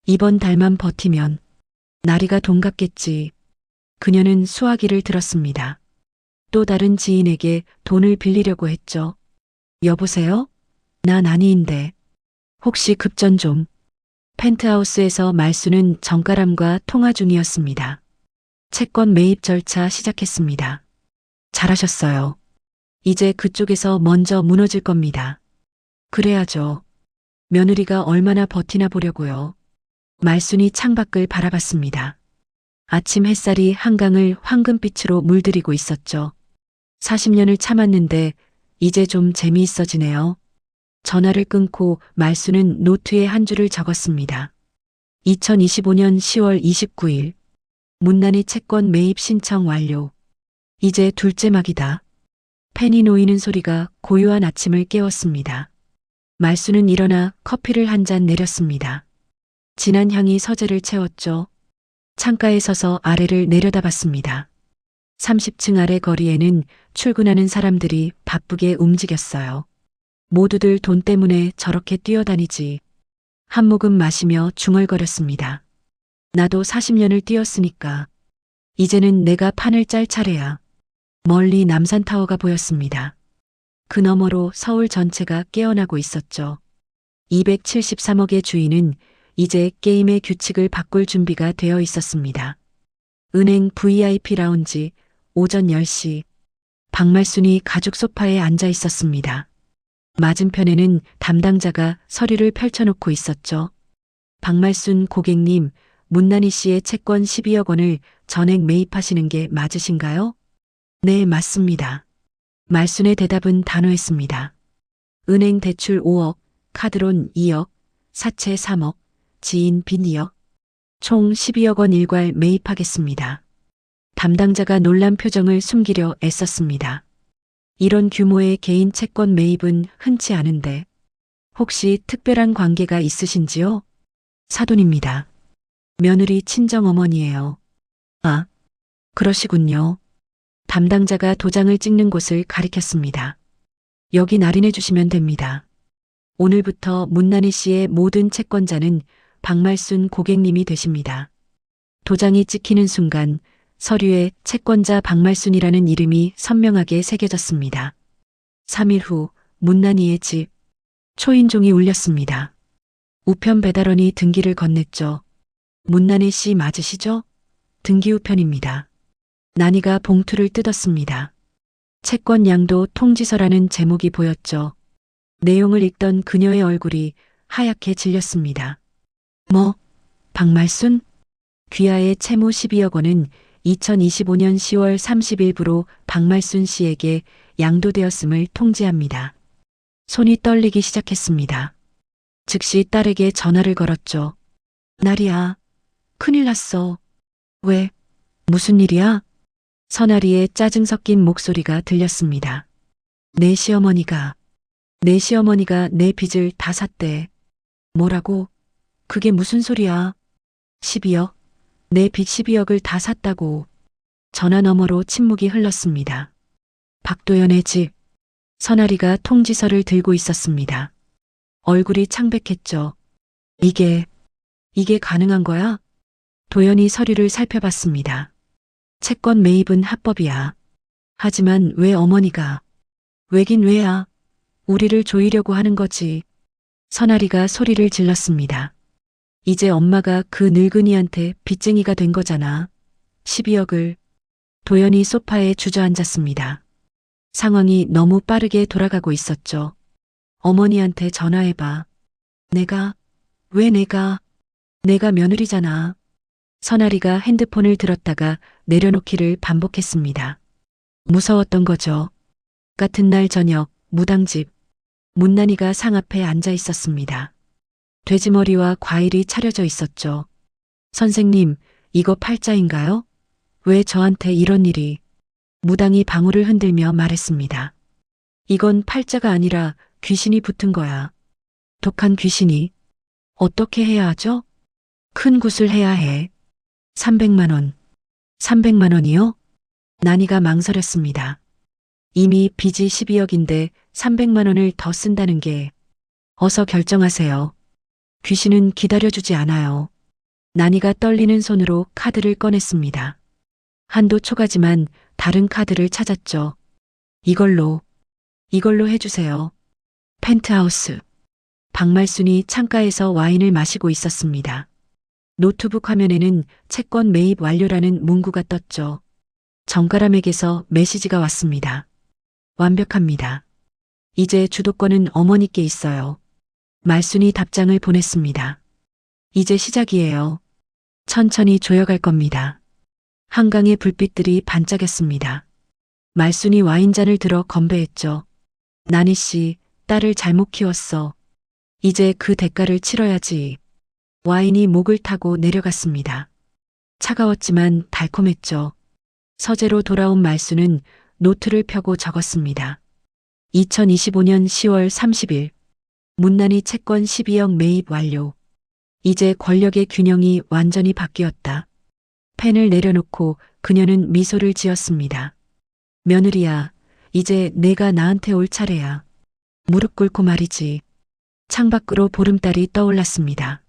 이번 달만 버티면 나리가 돈 갚겠지. 그녀는 수화기를 들었습니다. 또 다른 지인에게 돈을 빌리려고 했죠. 여보세요? 난 아니인데. 혹시 급전 좀. 펜트하우스에서 말수는 정가람과 통화 중이었습니다. 채권 매입 절차 시작했습니다. 잘하셨어요. 이제 그쪽에서 먼저 무너질 겁니다. 그래야죠. 며느리가 얼마나 버티나 보려고요. 말순이 창밖을 바라봤습니다. 아침 햇살이 한강을 황금빛으로 물들이고 있었죠. 40년을 참았는데 이제 좀 재미있어지네요. 전화를 끊고 말순은 노트에 한 줄을 적었습니다. 2025년 10월 29일. 문난희 채권 매입 신청 완료. 이제 둘째 막이다. 펜이 놓이는 소리가 고요한 아침을 깨웠습니다. 말순은 일어나 커피를 한 잔 내렸습니다. 진한 향이 서재를 채웠죠. 창가에 서서 아래를 내려다봤습니다. 30층 아래 거리에는 출근하는 사람들이 바쁘게 움직였어요. 모두들 돈 때문에 저렇게 뛰어다니지. 한 모금 마시며 중얼거렸습니다. 나도 40년을 뛰었으니까. 이제는 내가 판을 짤 차례야. 멀리 남산타워가 보였습니다. 그 너머로 서울 전체가 깨어나고 있었죠. 273억의 주인은 이제 게임의 규칙을 바꿀 준비가 되어 있었습니다. 은행 VIP 라운지 오전 10시. 박말순이 가죽 소파에 앉아 있었습니다. 맞은편에는 담당자가 서류를 펼쳐놓고 있었죠. 박말순 고객님, 문난희 씨의 채권 12억 원을 전액 매입하시는 게 맞으신가요? 네, 맞습니다. 말순의 대답은 단호했습니다. 은행 대출 5억, 카드론 2억, 사채 3억, 지인 빚 2억, 총 12억 원 일괄 매입하겠습니다. 담당자가 놀란 표정을 숨기려 애썼습니다. 이런 규모의 개인 채권 매입은 흔치 않은데 혹시 특별한 관계가 있으신지요? 사돈입니다. 며느리 친정어머니예요. 아, 그러시군요. 담당자가 도장을 찍는 곳을 가리켰습니다. 여기 날인해 주시면 됩니다. 오늘부터 문난희 씨의 모든 채권자는 박말순 고객님이 되십니다. 도장이 찍히는 순간 서류에 채권자 박말순이라는 이름이 선명하게 새겨졌습니다. 3일 후 문난희의 집. 초인종이 울렸습니다. 우편 배달원이 등기를 건넸죠. 문난희 씨 맞으시죠? 등기 우편입니다. 난희가 봉투를 뜯었습니다. 채권 양도 통지서라는 제목이 보였죠. 내용을 읽던 그녀의 얼굴이 하얗게 질렸습니다. 뭐? 박말순? 귀하의 채무 12억 원은 2025년 10월 30일부로 박말순 씨에게 양도되었음을 통지합니다. 손이 떨리기 시작했습니다. 즉시 딸에게 전화를 걸었죠. 나리야, 큰일 났어. 왜? 무슨 일이야? 선아리의 짜증 섞인 목소리가 들렸습니다. 내 시어머니가 내 빚을 다 샀대. 뭐라고? 그게 무슨 소리야? 12억? 내 빚 12억을 다 샀다고. 전화 너머로 침묵이 흘렀습니다. 박도연의 집. 선아리가 통지서를 들고 있었습니다. 얼굴이 창백했죠. 이게 가능한 거야? 도연이 서류를 살펴봤습니다. 채권 매입은 합법이야. 하지만 왜 어머니가? 왜긴 왜야? 우리를 조이려고 하는 거지. 선아리가 소리를 질렀습니다. 이제 엄마가 그 늙은이한테 빚쟁이가 된 거잖아. 12억을. 도연이 소파에 주저앉았습니다. 상황이 너무 빠르게 돌아가고 있었죠. 어머니한테 전화해봐. 왜 내가 며느리잖아. 선아리가 핸드폰을 들었다가 내려놓기를 반복했습니다. 무서웠던 거죠. 같은 날 저녁 무당집. 문난이가 상 앞에 앉아 있었습니다. 돼지머리와 과일이 차려져 있었죠. 선생님, 이거 팔자인가요? 왜 저한테 이런 일이? 무당이 방울을 흔들며 말했습니다. 이건 팔자가 아니라 귀신이 붙은 거야. 독한 귀신이. 어떻게 해야 하죠? 큰 굿을 해야 해. 300만 원. 300만 원이요? 난이가 망설였습니다. 이미 빚이 12억인데 300만 원을 더 쓴다는 게. 어서 결정하세요. 귀신은 기다려주지 않아요. 난이가 떨리는 손으로 카드를 꺼냈습니다. 한도 초과지만 다른 카드를 찾았죠. 이걸로 해주세요. 펜트하우스. 박말순이 창가에서 와인을 마시고 있었습니다. 노트북 화면에는 채권 매입 완료라는 문구가 떴죠. 정가람에게서 메시지가 왔습니다. 완벽합니다. 이제 주도권은 어머니께 있어요. 말순이 답장을 보냈습니다. 이제 시작이에요. 천천히 조여갈 겁니다. 한강의 불빛들이 반짝였습니다. 말순이 와인잔을 들어 건배했죠. 나니 씨, 딸을 잘못 키웠어. 이제 그 대가를 치러야지. 와인이 목을 타고 내려갔습니다. 차가웠지만 달콤했죠. 서재로 돌아온 말순은 노트를 펴고 적었습니다. 2025년 10월 30일. 문난이 채권 12억 매입 완료. 이제 권력의 균형이 완전히 바뀌었다. 펜을 내려놓고 그녀는 미소를 지었습니다. 며느리야, 이제 내가 나한테 올 차례야. 무릎 꿇고 말이지. 창밖으로 보름달이 떠올랐습니다.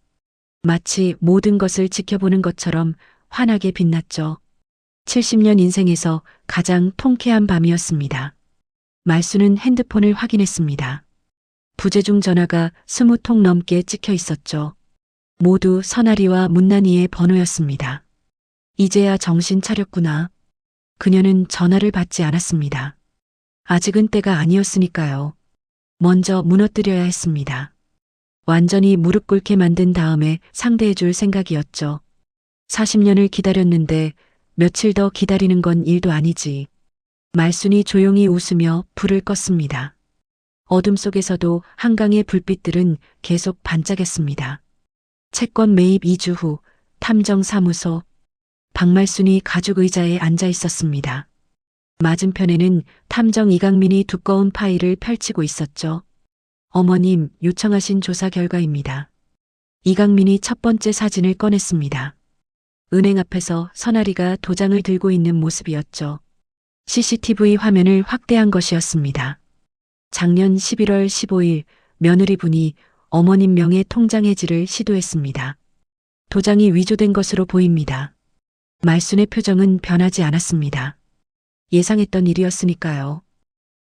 마치 모든 것을 지켜보는 것처럼 환하게 빛났죠. 70년 인생에서 가장 통쾌한 밤이었습니다. 말순은 핸드폰을 확인했습니다. 부재중 전화가 20통 넘게 찍혀 있었죠. 모두 선아리와 문난이의 번호였습니다. 이제야 정신 차렸구나. 그녀는 전화를 받지 않았습니다. 아직은 때가 아니었으니까요. 먼저 무너뜨려야 했습니다. 완전히 무릎 꿇게 만든 다음에 상대해줄 생각이었죠. 40년을 기다렸는데 며칠 더 기다리는 건 일도 아니지. 말순이 조용히 웃으며 불을 껐습니다. 어둠 속에서도 한강의 불빛들은 계속 반짝였습니다. 채권 매입 2주 후 탐정사무소. 박말순이 가죽 의자에 앉아 있었습니다. 맞은편에는 탐정 이강민이 두꺼운 파일을 펼치고 있었죠. 어머님, 요청하신 조사 결과입니다. 이강민이 첫 번째 사진을 꺼냈습니다. 은행 앞에서 선아리가 도장을 들고 있는 모습이었죠. CCTV 화면을 확대한 것이었습니다. 작년 11월 15일 며느리분이 어머님 명의 통장 해지를 시도했습니다. 도장이 위조된 것으로 보입니다. 말순의 표정은 변하지 않았습니다. 예상했던 일이었으니까요.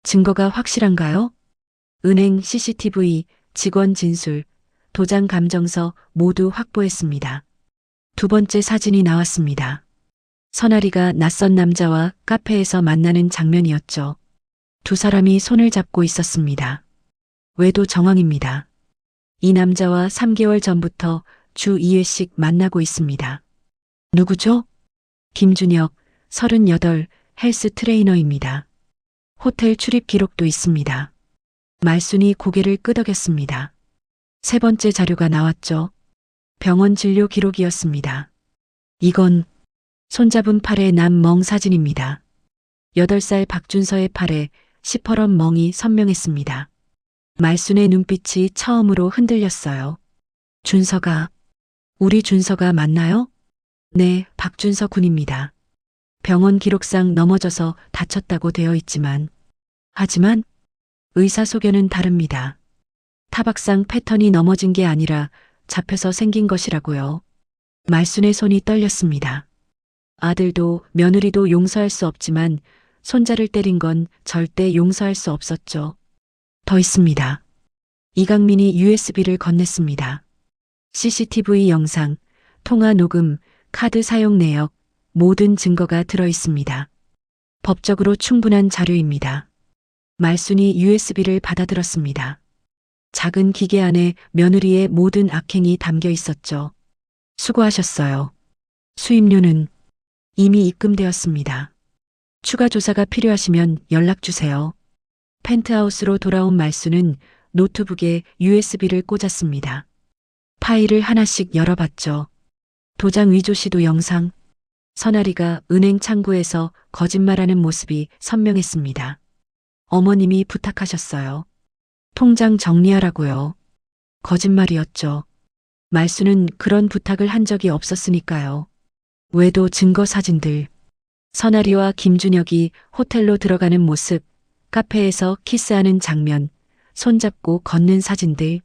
증거가 확실한가요? 은행 CCTV, 직원 진술, 도장 감정서 모두 확보했습니다. 두 번째 사진이 나왔습니다. 선아리가 낯선 남자와 카페에서 만나는 장면이었죠. 두 사람이 손을 잡고 있었습니다. 외도 정황입니다. 이 남자와 3개월 전부터 주 2회씩 만나고 있습니다. 누구죠? 김준혁, 38, 헬스 트레이너입니다. 호텔 출입 기록도 있습니다. 말순이 고개를 끄덕였습니다. 세 번째 자료가 나왔죠. 병원 진료 기록이었습니다. 이건 손잡은 팔의 남 멍 사진입니다. 8살 박준서의 팔에 시퍼런 멍이 선명했습니다. 말순의 눈빛이 처음으로 흔들렸어요. 준서가, 우리 준서가 맞나요? 네, 박준서 군입니다. 병원 기록상 넘어져서 다쳤다고 되어 있지만, 하지만 의사 소견은 다릅니다. 타박상 패턴이 넘어진 게 아니라 잡혀서 생긴 것이라고요. 말순의 손이 떨렸습니다. 아들도 며느리도 용서할 수 없지만 손자를 때린 건 절대 용서할 수 없었죠. 더 있습니다. 이강민이 USB를 건넸습니다. CCTV 영상, 통화 녹음, 카드 사용 내역, 모든 증거가 들어 있습니다. 법적으로 충분한 자료입니다. 말순이 USB를 받아들었습니다. 작은 기계 안에 며느리의 모든 악행이 담겨 있었죠. 수고하셨어요. 수임료는 이미 입금되었습니다. 추가 조사가 필요하시면 연락 주세요. 펜트하우스로 돌아온 말순은 노트북에 USB를 꽂았습니다. 파일을 하나씩 열어봤죠. 도장 위조 시도 영상. 선아리가 은행 창구에서 거짓말하는 모습이 선명했습니다. 어머님이 부탁하셨어요. 통장 정리하라고요. 거짓말이었죠. 말순은 그런 부탁을 한 적이 없었으니까요. 외도 증거 사진들. 선아리와 김준혁이 호텔로 들어가는 모습, 카페에서 키스하는 장면, 손잡고 걷는 사진들.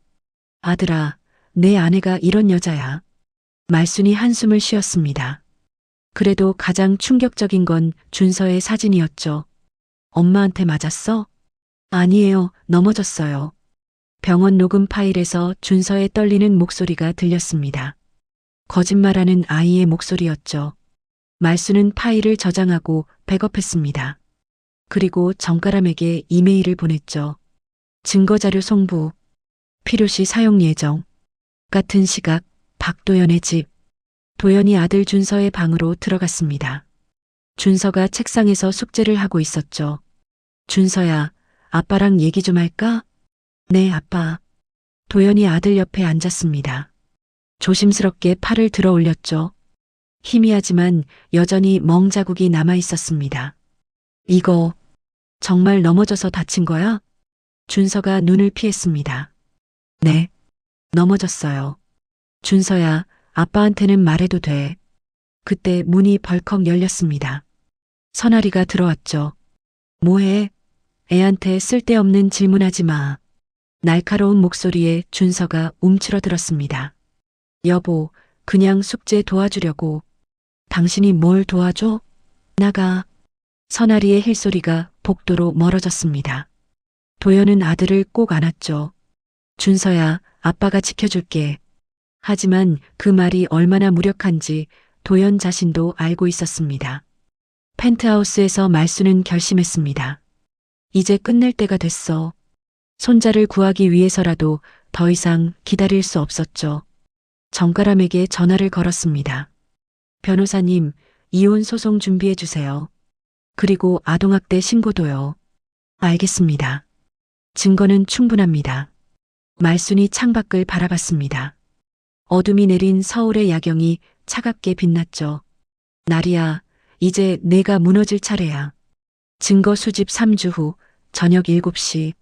아들아, 내 아내가 이런 여자야. 말순이 한숨을 쉬었습니다. 그래도 가장 충격적인 건 준서의 사진이었죠. 엄마한테 맞았어? 아니에요, 넘어졌어요. 병원 녹음 파일에서 준서의 떨리는 목소리가 들렸습니다. 거짓말하는 아이의 목소리였죠. 말순은 파일을 저장하고 백업했습니다. 그리고 정가람에게 이메일을 보냈죠. 증거자료 송부, 필요시 사용 예정. 같은 시각 박도연의 집. 도연이 아들 준서의 방으로 들어갔습니다. 준서가 책상에서 숙제를 하고 있었죠. 준서야, 아빠랑 얘기 좀 할까? 네, 아빠. 도연이 아들 옆에 앉았습니다. 조심스럽게 팔을 들어 올렸죠. 희미하지만 여전히 멍자국이 남아 있었습니다. 이거 정말 넘어져서 다친 거야? 준서가 눈을 피했습니다. 네, 넘어졌어요. 준서야, 아빠한테는 말해도 돼. 그때 문이 벌컥 열렸습니다. 선아리가 들어왔죠. 뭐해? 애한테 쓸데없는 질문하지 마. 날카로운 목소리에 준서가 움츠러들었습니다. 여보, 그냥 숙제 도와주려고. 당신이 뭘 도와줘? 나가. 선아리의 힐소리가 복도로 멀어졌습니다. 도연은 아들을 꼭 안았죠. 준서야, 아빠가 지켜줄게. 하지만 그 말이 얼마나 무력한지 도연 자신도 알고 있었습니다. 펜트하우스에서 말순은 결심했습니다. 이제 끝낼 때가 됐어. 손자를 구하기 위해서라도 더 이상 기다릴 수 없었죠. 정가람에게 전화를 걸었습니다. 변호사님, 이혼 소송 준비해 주세요. 그리고 아동학대 신고도요. 알겠습니다. 증거는 충분합니다. 말순이 창밖을 바라봤습니다. 어둠이 내린 서울의 야경이 차갑게 빛났죠. 나리야, 이제 내가 무너질 차례야. 증거 수집 3주 후 저녁 7시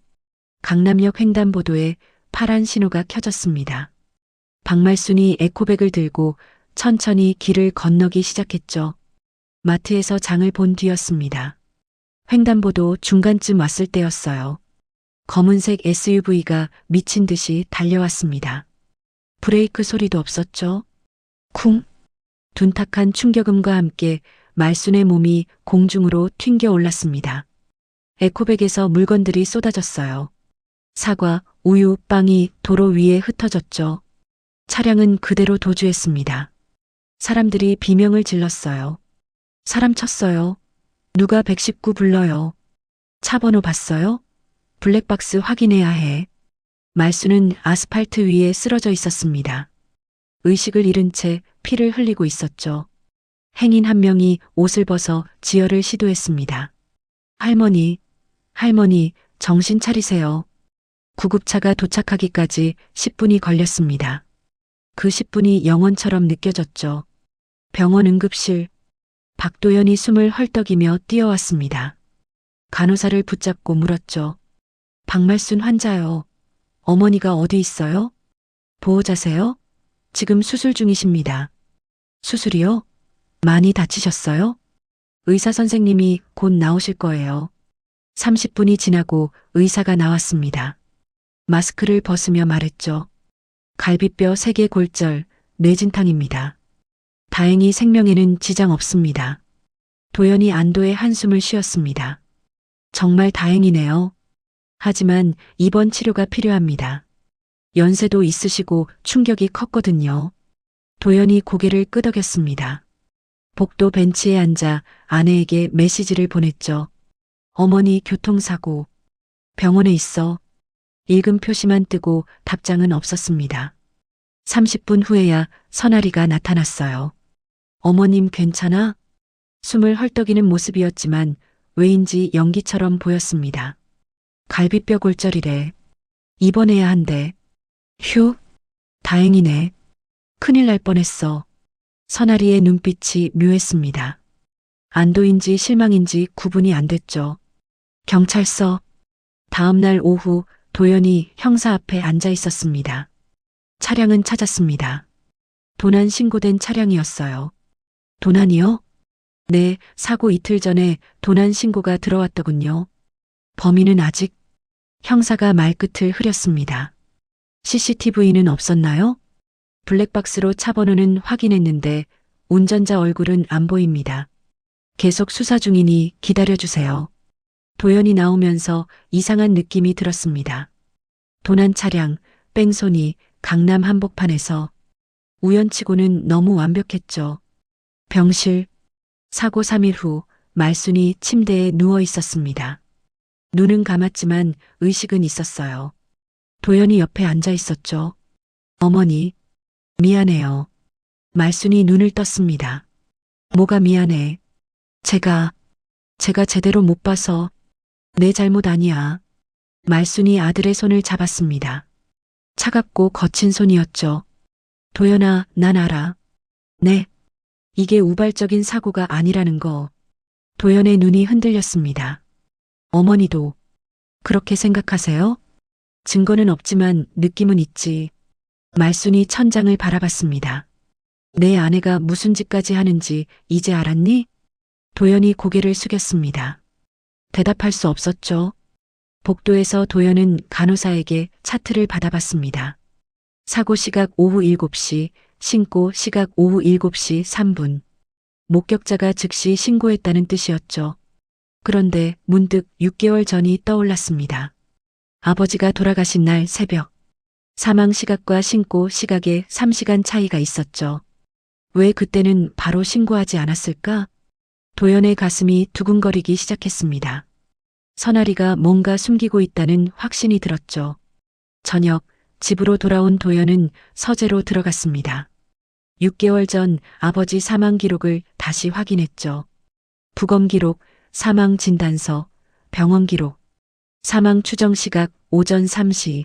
강남역 횡단보도에 파란 신호가 켜졌습니다. 박말순이 에코백을 들고 천천히 길을 건너기 시작했죠. 마트에서 장을 본 뒤였습니다. 횡단보도 중간쯤 왔을 때였어요. 검은색 SUV가 미친 듯이 달려왔습니다. 브레이크 소리도 없었죠. 쿵! 둔탁한 충격음과 함께 말순의 몸이 공중으로 튕겨 올랐습니다. 에코백에서 물건들이 쏟아졌어요. 사과, 우유, 빵이 도로 위에 흩어졌죠. 차량은 그대로 도주했습니다. 사람들이 비명을 질렀어요. 사람 쳤어요. 누가 119 불러요. 차 번호 봤어요? 블랙박스 확인해야 해. 말순은 아스팔트 위에 쓰러져 있었습니다. 의식을 잃은 채 피를 흘리고 있었죠. 행인 한 명이 옷을 벗어 지혈을 시도했습니다. 할머니, 할머니, 정신 차리세요. 구급차가 도착하기까지 10분이 걸렸습니다. 그 10분이 영원처럼 느껴졌죠. 병원 응급실. 박도연이 숨을 헐떡이며 뛰어왔습니다. 간호사를 붙잡고 물었죠. 박말순 환자요. 어머니가 어디 있어요? 보호자세요? 지금 수술 중이십니다. 수술이요? 많이 다치셨어요? 의사 선생님이 곧 나오실 거예요. 30분이 지나고 의사가 나왔습니다. 마스크를 벗으며 말했죠. 갈비뼈 3개 골절, 뇌진탕입니다. 다행히 생명에는 지장 없습니다. 도연이 안도의 한숨을 쉬었습니다. 정말 다행이네요. 하지만 입원 치료가 필요합니다. 연세도 있으시고 충격이 컸거든요. 도연이 고개를 끄덕였습니다. 복도 벤치에 앉아 아내에게 메시지를 보냈죠. 어머니 교통사고. 병원에 있어. 읽음 표시만 뜨고 답장은 없었습니다. 30분 후에야 선아리가 나타났어요. 어머님 괜찮아? 숨을 헐떡이는 모습이었지만 왜인지 연기처럼 보였습니다. 갈비뼈 골절이래. 입원해야 한대. 휴, 다행이네. 큰일 날 뻔했어. 선아리의 눈빛이 묘했습니다. 안도인지 실망인지 구분이 안 됐죠. 경찰서. 다음 날 오후 도연이 형사 앞에 앉아 있었습니다. 차량은 찾았습니다. 도난 신고된 차량이었어요. 도난이요? 네, 사고 이틀 전에 도난 신고가 들어왔더군요. 범인은 아직? 형사가 말끝을 흐렸습니다. CCTV는 없었나요? 블랙박스로 차 번호는 확인했는데 운전자 얼굴은 안 보입니다. 계속 수사 중이니 기다려주세요. 도연이 나오면서 이상한 느낌이 들었습니다. 도난 차량, 뺑소니, 강남 한복판에서 우연치고는 너무 완벽했죠. 병실. 사고 3일 후 말순이 침대에 누워 있었습니다. 눈은 감았지만 의식은 있었어요. 도연이 옆에 앉아 있었죠. 어머니, 미안해요. 말순이 눈을 떴습니다. 뭐가 미안해? 제가 제대로 못 봐서. 내 잘못 아니야. 말순이 아들의 손을 잡았습니다. 차갑고 거친 손이었죠. 도연아, 난 알아. 네. 이게 우발적인 사고가 아니라는 거. 도연의 눈이 흔들렸습니다. 어머니도 그렇게 생각하세요? 증거는 없지만 느낌은 있지. 말순이 천장을 바라봤습니다. 내 아내가 무슨 짓까지 하는지 이제 알았니? 도연이 고개를 숙였습니다. 대답할 수 없었죠. 복도에서 도연은 간호사에게 차트를 받아봤습니다. 사고 시각 오후 7시, 신고 시각 오후 7시 3분. 목격자가 즉시 신고했다는 뜻이었죠. 그런데 문득 6개월 전이 떠올랐습니다. 아버지가 돌아가신 날 새벽. 사망 시각과 신고 시각에 3시간 차이가 있었죠. 왜 그때는 바로 신고하지 않았을까? 도연의 가슴이 두근거리기 시작했습니다. 선아리가 뭔가 숨기고 있다는 확신이 들었죠. 저녁, 집으로 돌아온 도연은 서재로 들어갔습니다. 6개월 전 아버지 사망 기록을 다시 확인했죠. 부검 기록, 사망 진단서, 병원 기록, 사망 추정 시각 오전 3시,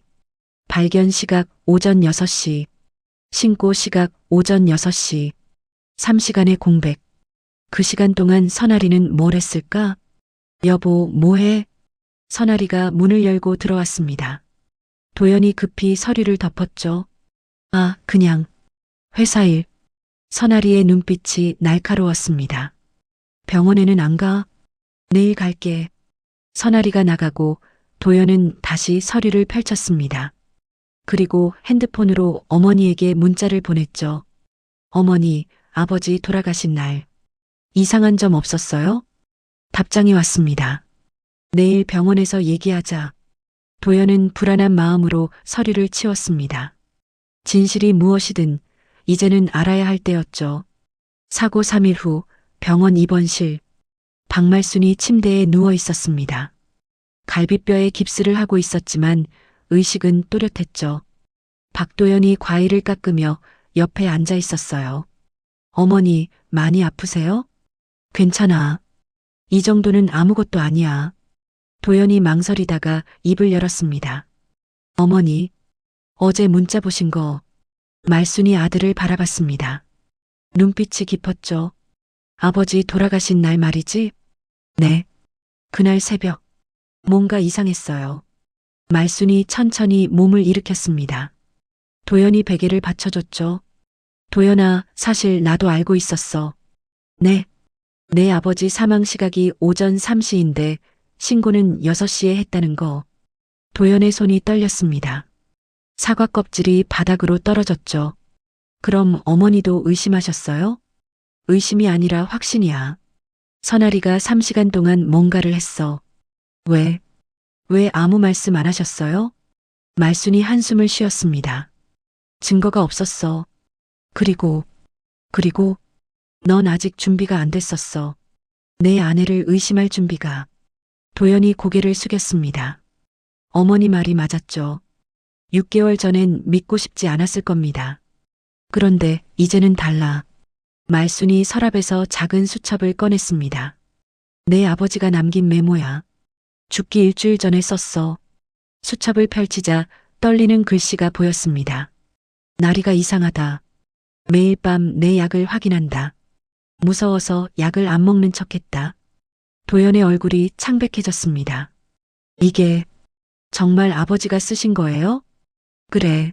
발견 시각 오전 6시, 신고 시각 오전 6시, 3시간의 공백. 그 시간 동안 선아리는 뭘 했을까? 여보, 뭐해? 선아리가 문을 열고 들어왔습니다. 도연이 급히 서류를 덮었죠. 아, 그냥 회사 일. 선아리의 눈빛이 날카로웠습니다. 병원에는 안 가? 내일 갈게. 선아리가 나가고 도연은 다시 서류를 펼쳤습니다. 그리고 핸드폰으로 어머니에게 문자를 보냈죠. 어머니, 아버지 돌아가신 날. 이상한 점 없었어요? 답장이 왔습니다. 내일 병원에서 얘기하자. 도연은 불안한 마음으로 서류를 치웠습니다. 진실이 무엇이든 이제는 알아야 할 때였죠. 사고 3일 후 병원 입원실. 박말순이 침대에 누워 있었습니다. 갈비뼈에 깁스를 하고 있었지만 의식은 또렷했죠. 박도연이 과일을 깎으며 옆에 앉아 있었어요. 어머니, 많이 아프세요? 괜찮아. 이 정도는 아무것도 아니야. 도연이 망설이다가 입을 열었습니다. 어머니, 어제 문자 보신 거. 말순이 아들을 바라봤습니다. 눈빛이 깊었죠. 아버지 돌아가신 날 말이지? 네. 그날 새벽. 뭔가 이상했어요. 말순이 천천히 몸을 일으켰습니다. 도연이 베개를 받쳐줬죠. 도연아, 사실 나도 알고 있었어. 네. 내 아버지 사망 시각이 오전 3시인데 신고는 6시에 했다는 거. 도연의 손이 떨렸습니다. 사과 껍질이 바닥으로 떨어졌죠. 그럼 어머니도 의심하셨어요? 의심이 아니라 확신이야. 선아리가 3시간 동안 뭔가를 했어. 왜? 왜 아무 말씀 안 하셨어요? 말순이 한숨을 쉬었습니다. 증거가 없었어. 그리고 넌 아직 준비가 안 됐었어. 내 아내를 의심할 준비가. 도연이 고개를 숙였습니다. 어머니 말이 맞았죠. 6개월 전엔 믿고 싶지 않았을 겁니다. 그런데 이제는 달라. 말순이 서랍에서 작은 수첩을 꺼냈습니다. 내 아버지가 남긴 메모야. 죽기 일주일 전에 썼어. 수첩을 펼치자 떨리는 글씨가 보였습니다. 나리가 이상하다. 매일 밤 내 약을 확인한다. 무서워서 약을 안 먹는 척했다. 도연의 얼굴이 창백해졌습니다. 이게 정말 아버지가 쓰신 거예요? 그래.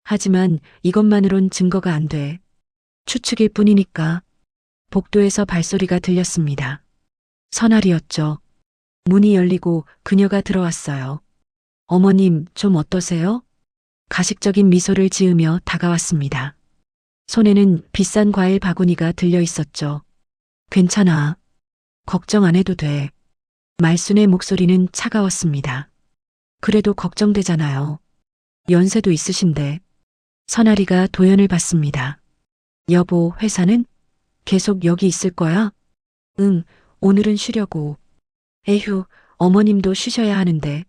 하지만 이것만으론 증거가 안 돼. 추측일 뿐이니까. 복도에서 발소리가 들렸습니다. 선아리였죠. 문이 열리고 그녀가 들어왔어요. 어머님, 좀 어떠세요? 가식적인 미소를 지으며 다가왔습니다. 손에는 비싼 과일 바구니가 들려 있었죠. 괜찮아. 걱정 안 해도 돼. 말순의 목소리는 차가웠습니다. 그래도 걱정되잖아요. 연세도 있으신데. 선아리가 도연을 봤습니다. 여보, 회사는? 계속 여기 있을 거야? 응, 오늘은 쉬려고. 에휴, 어머님도 쉬셔야 하는데.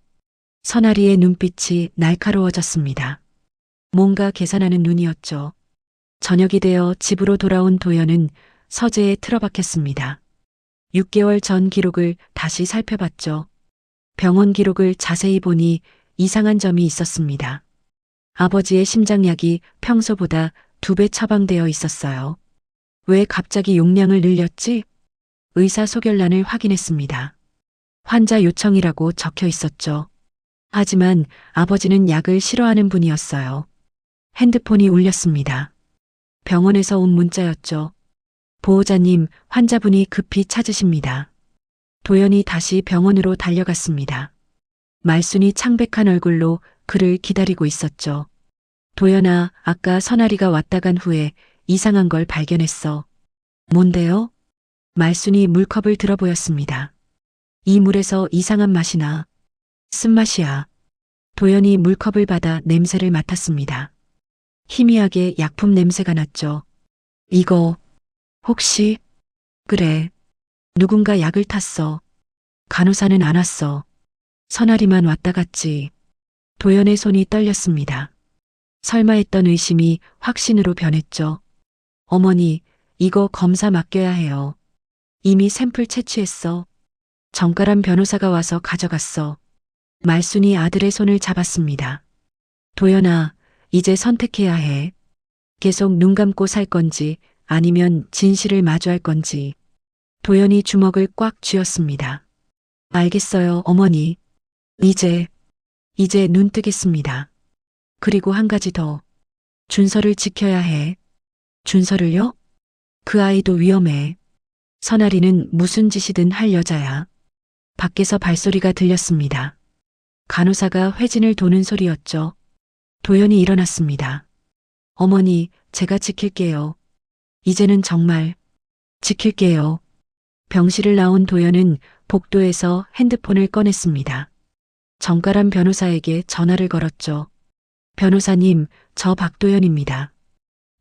선아리의 눈빛이 날카로워졌습니다. 뭔가 계산하는 눈이었죠. 저녁이 되어 집으로 돌아온 도연은 서재에 틀어박혔습니다. 6개월 전 기록을 다시 살펴봤죠. 병원 기록을 자세히 보니 이상한 점이 있었습니다. 아버지의 심장약이 평소보다 2배 처방되어 있었어요. 왜 갑자기 용량을 늘렸지? 의사 소견란을 확인했습니다. 환자 요청이라고 적혀 있었죠. 하지만 아버지는 약을 싫어하는 분이었어요. 핸드폰이 울렸습니다. 병원에서 온 문자였죠. 보호자님, 환자분이 급히 찾으십니다. 도연이 다시 병원으로 달려갔습니다. 말순이 창백한 얼굴로 그를 기다리고 있었죠. 도연아, 아까 선아리가 왔다 간 후에 이상한 걸 발견했어. 뭔데요? 말순이 물컵을 들어 보였습니다. 이 물에서 이상한 맛이 나. 쓴맛이야. 도연이 물컵을 받아 냄새를 맡았습니다. 희미하게 약품 냄새가 났죠. 이거 혹시? 그래. 누군가 약을 탔어. 간호사는 안 왔어. 선아리만 왔다 갔지. 도연의 손이 떨렸습니다. 설마 했던 의심이 확신으로 변했죠. 어머니, 이거 검사 맡겨야 해요. 이미 샘플 채취했어. 정가람 변호사가 와서 가져갔어. 말순이 아들의 손을 잡았습니다. 도연아, 이제 선택해야 해. 계속 눈 감고 살 건지 아니면 진실을 마주할 건지. 도연이 주먹을 꽉 쥐었습니다. 알겠어요, 어머니. 이제 눈 뜨겠습니다. 그리고 한 가지 더. 준서를 지켜야 해. 준서를요? 그 아이도 위험해. 선아리는 무슨 짓이든 할 여자야. 밖에서 발소리가 들렸습니다. 간호사가 회진을 도는 소리였죠. 도연이 일어났습니다. 어머니, 제가 지킬게요. 이제는 정말 지킬게요. 병실을 나온 도연은 복도에서 핸드폰을 꺼냈습니다. 정가람 변호사에게 전화를 걸었죠. 변호사님, 저 박도연입니다.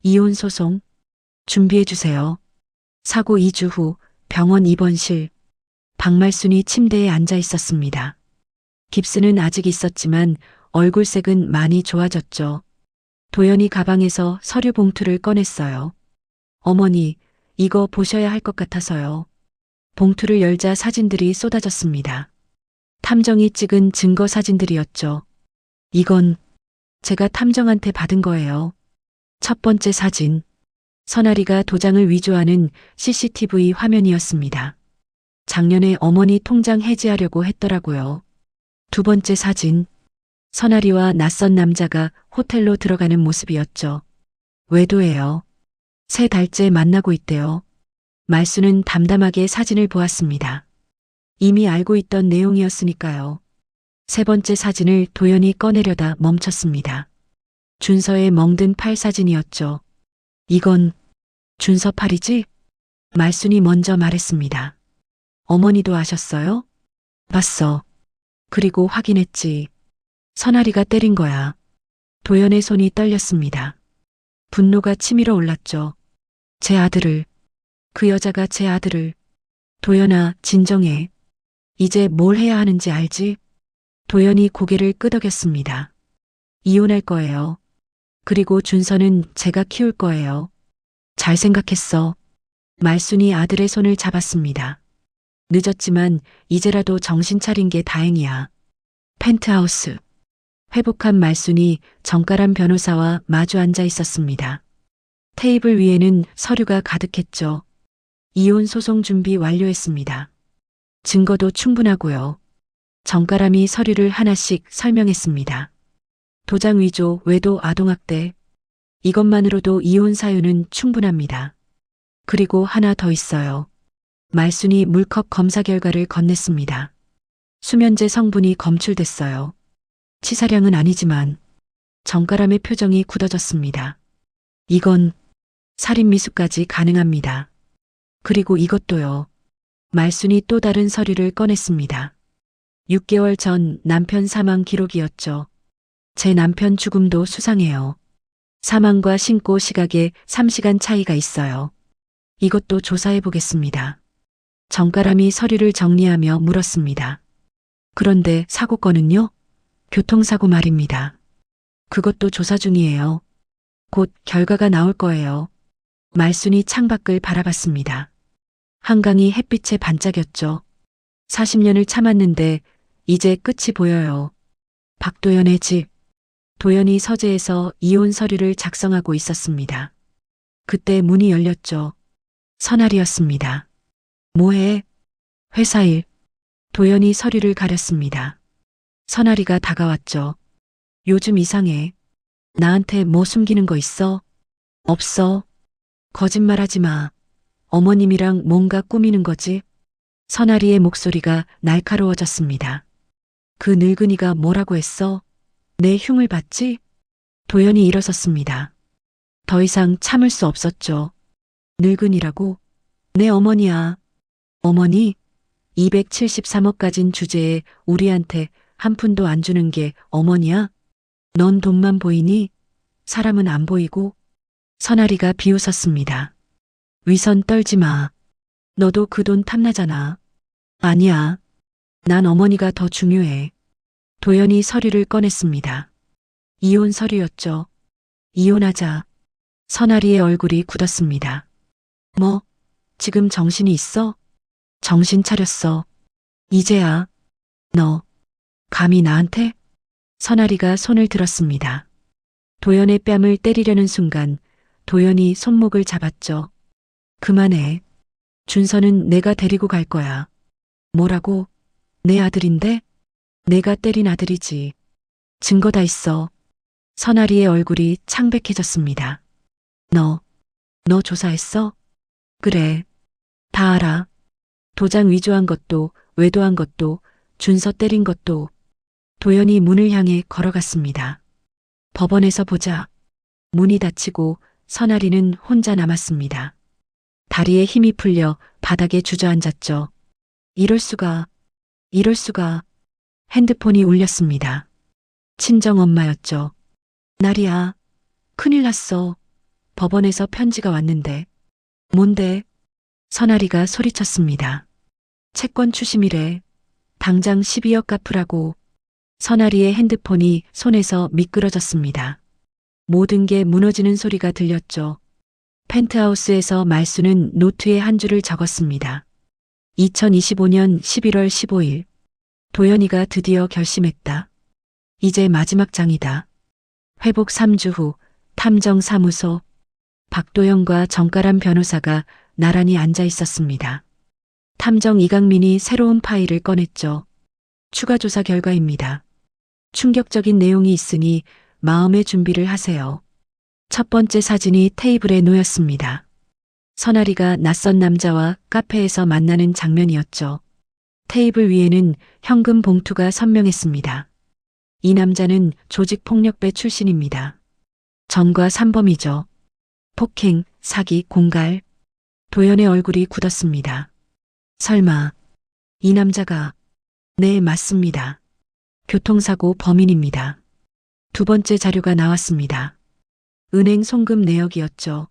이혼 소송 준비해 주세요. 사고 2주 후 병원 입원실. 박말순이 침대에 앉아 있었습니다. 깁스는 아직 있었지만 얼굴색은 많이 좋아졌죠. 도연이 가방에서 서류 봉투를 꺼냈어요. 어머니, 이거 보셔야 할 것 같아서요. 봉투를 열자 사진들이 쏟아졌습니다. 탐정이 찍은 증거 사진들이었죠. 이건 제가 탐정한테 받은 거예요. 첫 번째 사진. 선아리가 도장을 위조하는 CCTV 화면이었습니다. 작년에 어머니 통장 해지하려고 했더라고요. 두 번째 사진. 선아리와 낯선 남자가 호텔로 들어가는 모습이었죠. 외도예요. 3달째 만나고 있대요. 말수는 담담하게 사진을 보았습니다. 이미 알고 있던 내용이었으니까요. 3번째 사진을 도연히 꺼내려다 멈췄습니다. 준서의 멍든 팔 사진이었죠. 이건 준서 팔이지? 말순이 먼저 말했습니다. 어머니도 아셨어요? 봤어. 그리고 확인했지. 선아리가 때린 거야. 도연의 손이 떨렸습니다. 분노가 치밀어 올랐죠. 제 아들을, 그 여자가 제 아들을. 도연아, 진정해. 이제 뭘 해야 하는지 알지? 도연이 고개를 끄덕였습니다. 이혼할 거예요. 그리고 준서는 제가 키울 거예요. 잘 생각했어. 말순이 아들의 손을 잡았습니다. 늦었지만 이제라도 정신 차린 게 다행이야. 펜트하우스. 회복한 말순이 정가람 변호사와 마주 앉아 있었습니다. 테이블 위에는 서류가 가득했죠. 이혼 소송 준비 완료했습니다. 증거도 충분하고요. 정가람이 서류를 하나씩 설명했습니다. 도장 위조, 외도, 아동학대. 이것만으로도 이혼 사유는 충분합니다. 그리고 하나 더 있어요. 말순이 물컵 검사 결과를 건넸습니다. 수면제 성분이 검출됐어요. 치사량은 아니지만 정가람의 표정이 굳어졌습니다. 이건 살인 미수까지 가능합니다. 그리고 이것도요. 말순이 또 다른 서류를 꺼냈습니다. 6개월 전 남편 사망 기록이었죠. 제 남편 죽음도 수상해요. 사망과 신고 시각에 3시간 차이가 있어요. 이것도 조사해 보겠습니다. 정가람이 서류를 정리하며 물었습니다. 그런데 사고건은요? 교통사고 말입니다. 그것도 조사 중이에요. 곧 결과가 나올 거예요. 말순이 창밖을 바라봤습니다. 한강이 햇빛에 반짝였죠. 40년을 참았는데 이제 끝이 보여요. 박도연의 집. 도연이 서재에서 이혼 서류를 작성하고 있었습니다. 그때 문이 열렸죠. 선아리였습니다. 뭐해? 회사 일. 도연이 서류를 가렸습니다. 선아리가 다가왔죠. 요즘 이상해. 나한테 뭐 숨기는 거 있어? 없어. 거짓말하지 마. 어머님이랑 뭔가 꾸미는 거지? 선아리의 목소리가 날카로워졌습니다. 그 늙은이가 뭐라고 했어? 내 흉을 봤지? 도연이 일어섰습니다. 더 이상 참을 수 없었죠. 늙은이라고? 내 어머니야. 어머니? 273억 가진 주제에 우리한테 한 푼도 안 주는 게 어머니야? 넌 돈만 보이니? 사람은 안 보이고? 선아리가 비웃었습니다. 위선 떨지 마. 너도 그 돈 탐나잖아. 아니야. 난 어머니가 더 중요해. 도연이 서류를 꺼냈습니다. 이혼 서류였죠. 이혼하자. 선아리의 얼굴이 굳었습니다. 뭐? 지금 정신이 있어? 정신 차렸어. 이제야. 너. 감히 나한테? 선아리가 손을 들었습니다. 도연의 뺨을 때리려는 순간 도연이 손목을 잡았죠. 그만해. 준서는 내가 데리고 갈 거야. 뭐라고? 내 아들인데? 내가 때린 아들이지. 증거 다 있어. 선아리의 얼굴이 창백해졌습니다. 너 조사했어? 그래. 다 알아. 도장 위조한 것도, 외도한 것도, 준서 때린 것도. 도연이 문을 향해 걸어갔습니다. 법원에서 보자. 문이 닫히고 선아리는 혼자 남았습니다. 다리에 힘이 풀려 바닥에 주저앉았죠. 이럴 수가. 핸드폰이 울렸습니다. 친정엄마였죠. 나리야, 큰일 났어. 법원에서 편지가 왔는데. 뭔데? 선아리가 소리쳤습니다. 채권 추심이래. 당장 12억 갚으라고. 선아리의 핸드폰이 손에서 미끄러졌습니다. 모든 게 무너지는 소리가 들렸죠. 펜트하우스에서 말수는 노트에 한 줄을 적었습니다. 2025년 11월 15일. 도연이가 드디어 결심했다. 이제 마지막 장이다. 회복 3주 후 탐정사무소. 박도연과 정가람 변호사가 나란히 앉아 있었습니다. 탐정 이강민이 새로운 파일을 꺼냈죠. 추가 조사 결과입니다. 충격적인 내용이 있으니 마음의 준비를 하세요. 첫 번째 사진이 테이블에 놓였습니다. 선아리가 낯선 남자와 카페에서 만나는 장면이었죠. 테이블 위에는 현금 봉투가 선명했습니다. 이 남자는 조직폭력배 출신입니다. 전과 삼범이죠. 폭행, 사기, 공갈. 도연의 얼굴이 굳었습니다. 설마 이 남자가... 네, 맞습니다. 교통사고 범인입니다. 두 번째 자료가 나왔습니다. 은행 송금 내역이었죠.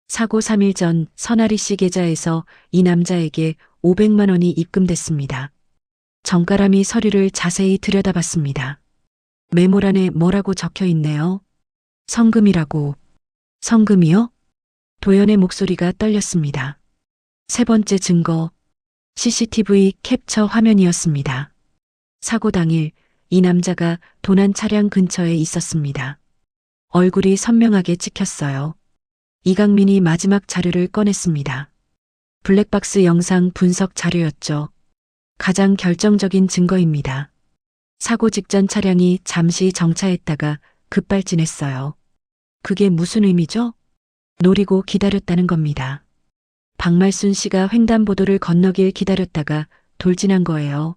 사고 3일 전 선아리 씨 계좌에서 이 남자에게 500만 원이 입금됐습니다. 정가람이 서류를 자세히 들여다봤습니다. 메모란에 뭐라고 적혀 있네요. 성금이라고. 성금이요? 도연의 목소리가 떨렸습니다. 세 번째 증거, CCTV 캡처 화면이었습니다. 사고 당일 이 남자가 도난 차량 근처에 있었습니다. 얼굴이 선명하게 찍혔어요. 이강민이 마지막 자료를 꺼냈습니다. 블랙박스 영상 분석 자료였죠. 가장 결정적인 증거입니다. 사고 직전 차량이 잠시 정차했다가 급발진했어요. 그게 무슨 의미죠? 노리고 기다렸다는 겁니다. 박말순 씨가 횡단보도를 건너길 기다렸다가 돌진한 거예요.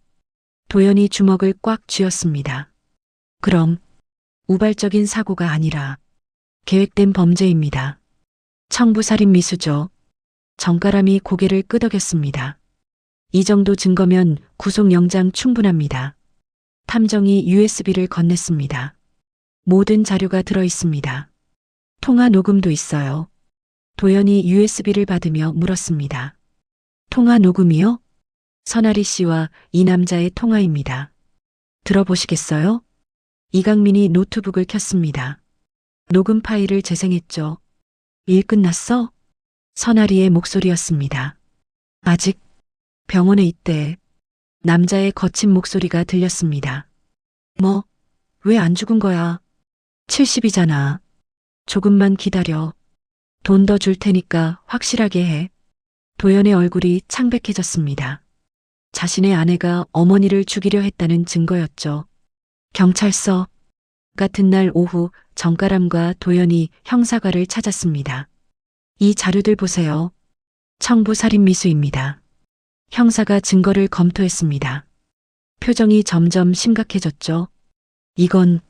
도연이 주먹을 꽉 쥐었습니다. 그럼 우발적인 사고가 아니라 계획된 범죄입니다. 청부살인 미수죠. 정가람이 고개를 끄덕였습니다. 이 정도 증거면 구속영장 충분합니다. 탐정이 USB를 건넸습니다. 모든 자료가 들어 있습니다. 통화 녹음도 있어요. 도연이 USB를 받으며 물었습니다. 통화 녹음이요? 선아리 씨와 이 남자의 통화입니다. 들어보시겠어요? 이강민이 노트북을 켰습니다. 녹음 파일을 재생했죠. 일 끝났어? 선아리의 목소리였습니다. 아직 병원에 있대. 남자의 거친 목소리가 들렸습니다. 뭐? 왜 안 죽은 거야? 70이잖아. 조금만 기다려. 돈 더 줄 테니까 확실하게 해. 도연의 얼굴이 창백해졌습니다. 자신의 아내가 어머니를 죽이려 했다는 증거였죠. 경찰서. 같은 날 오후 정가람과 도연이 형사과를 찾았습니다. 이 자료들 보세요. 청부 살인 미수입니다. 형사가 증거를 검토했습니다. 표정이 점점 심각해졌죠. 이건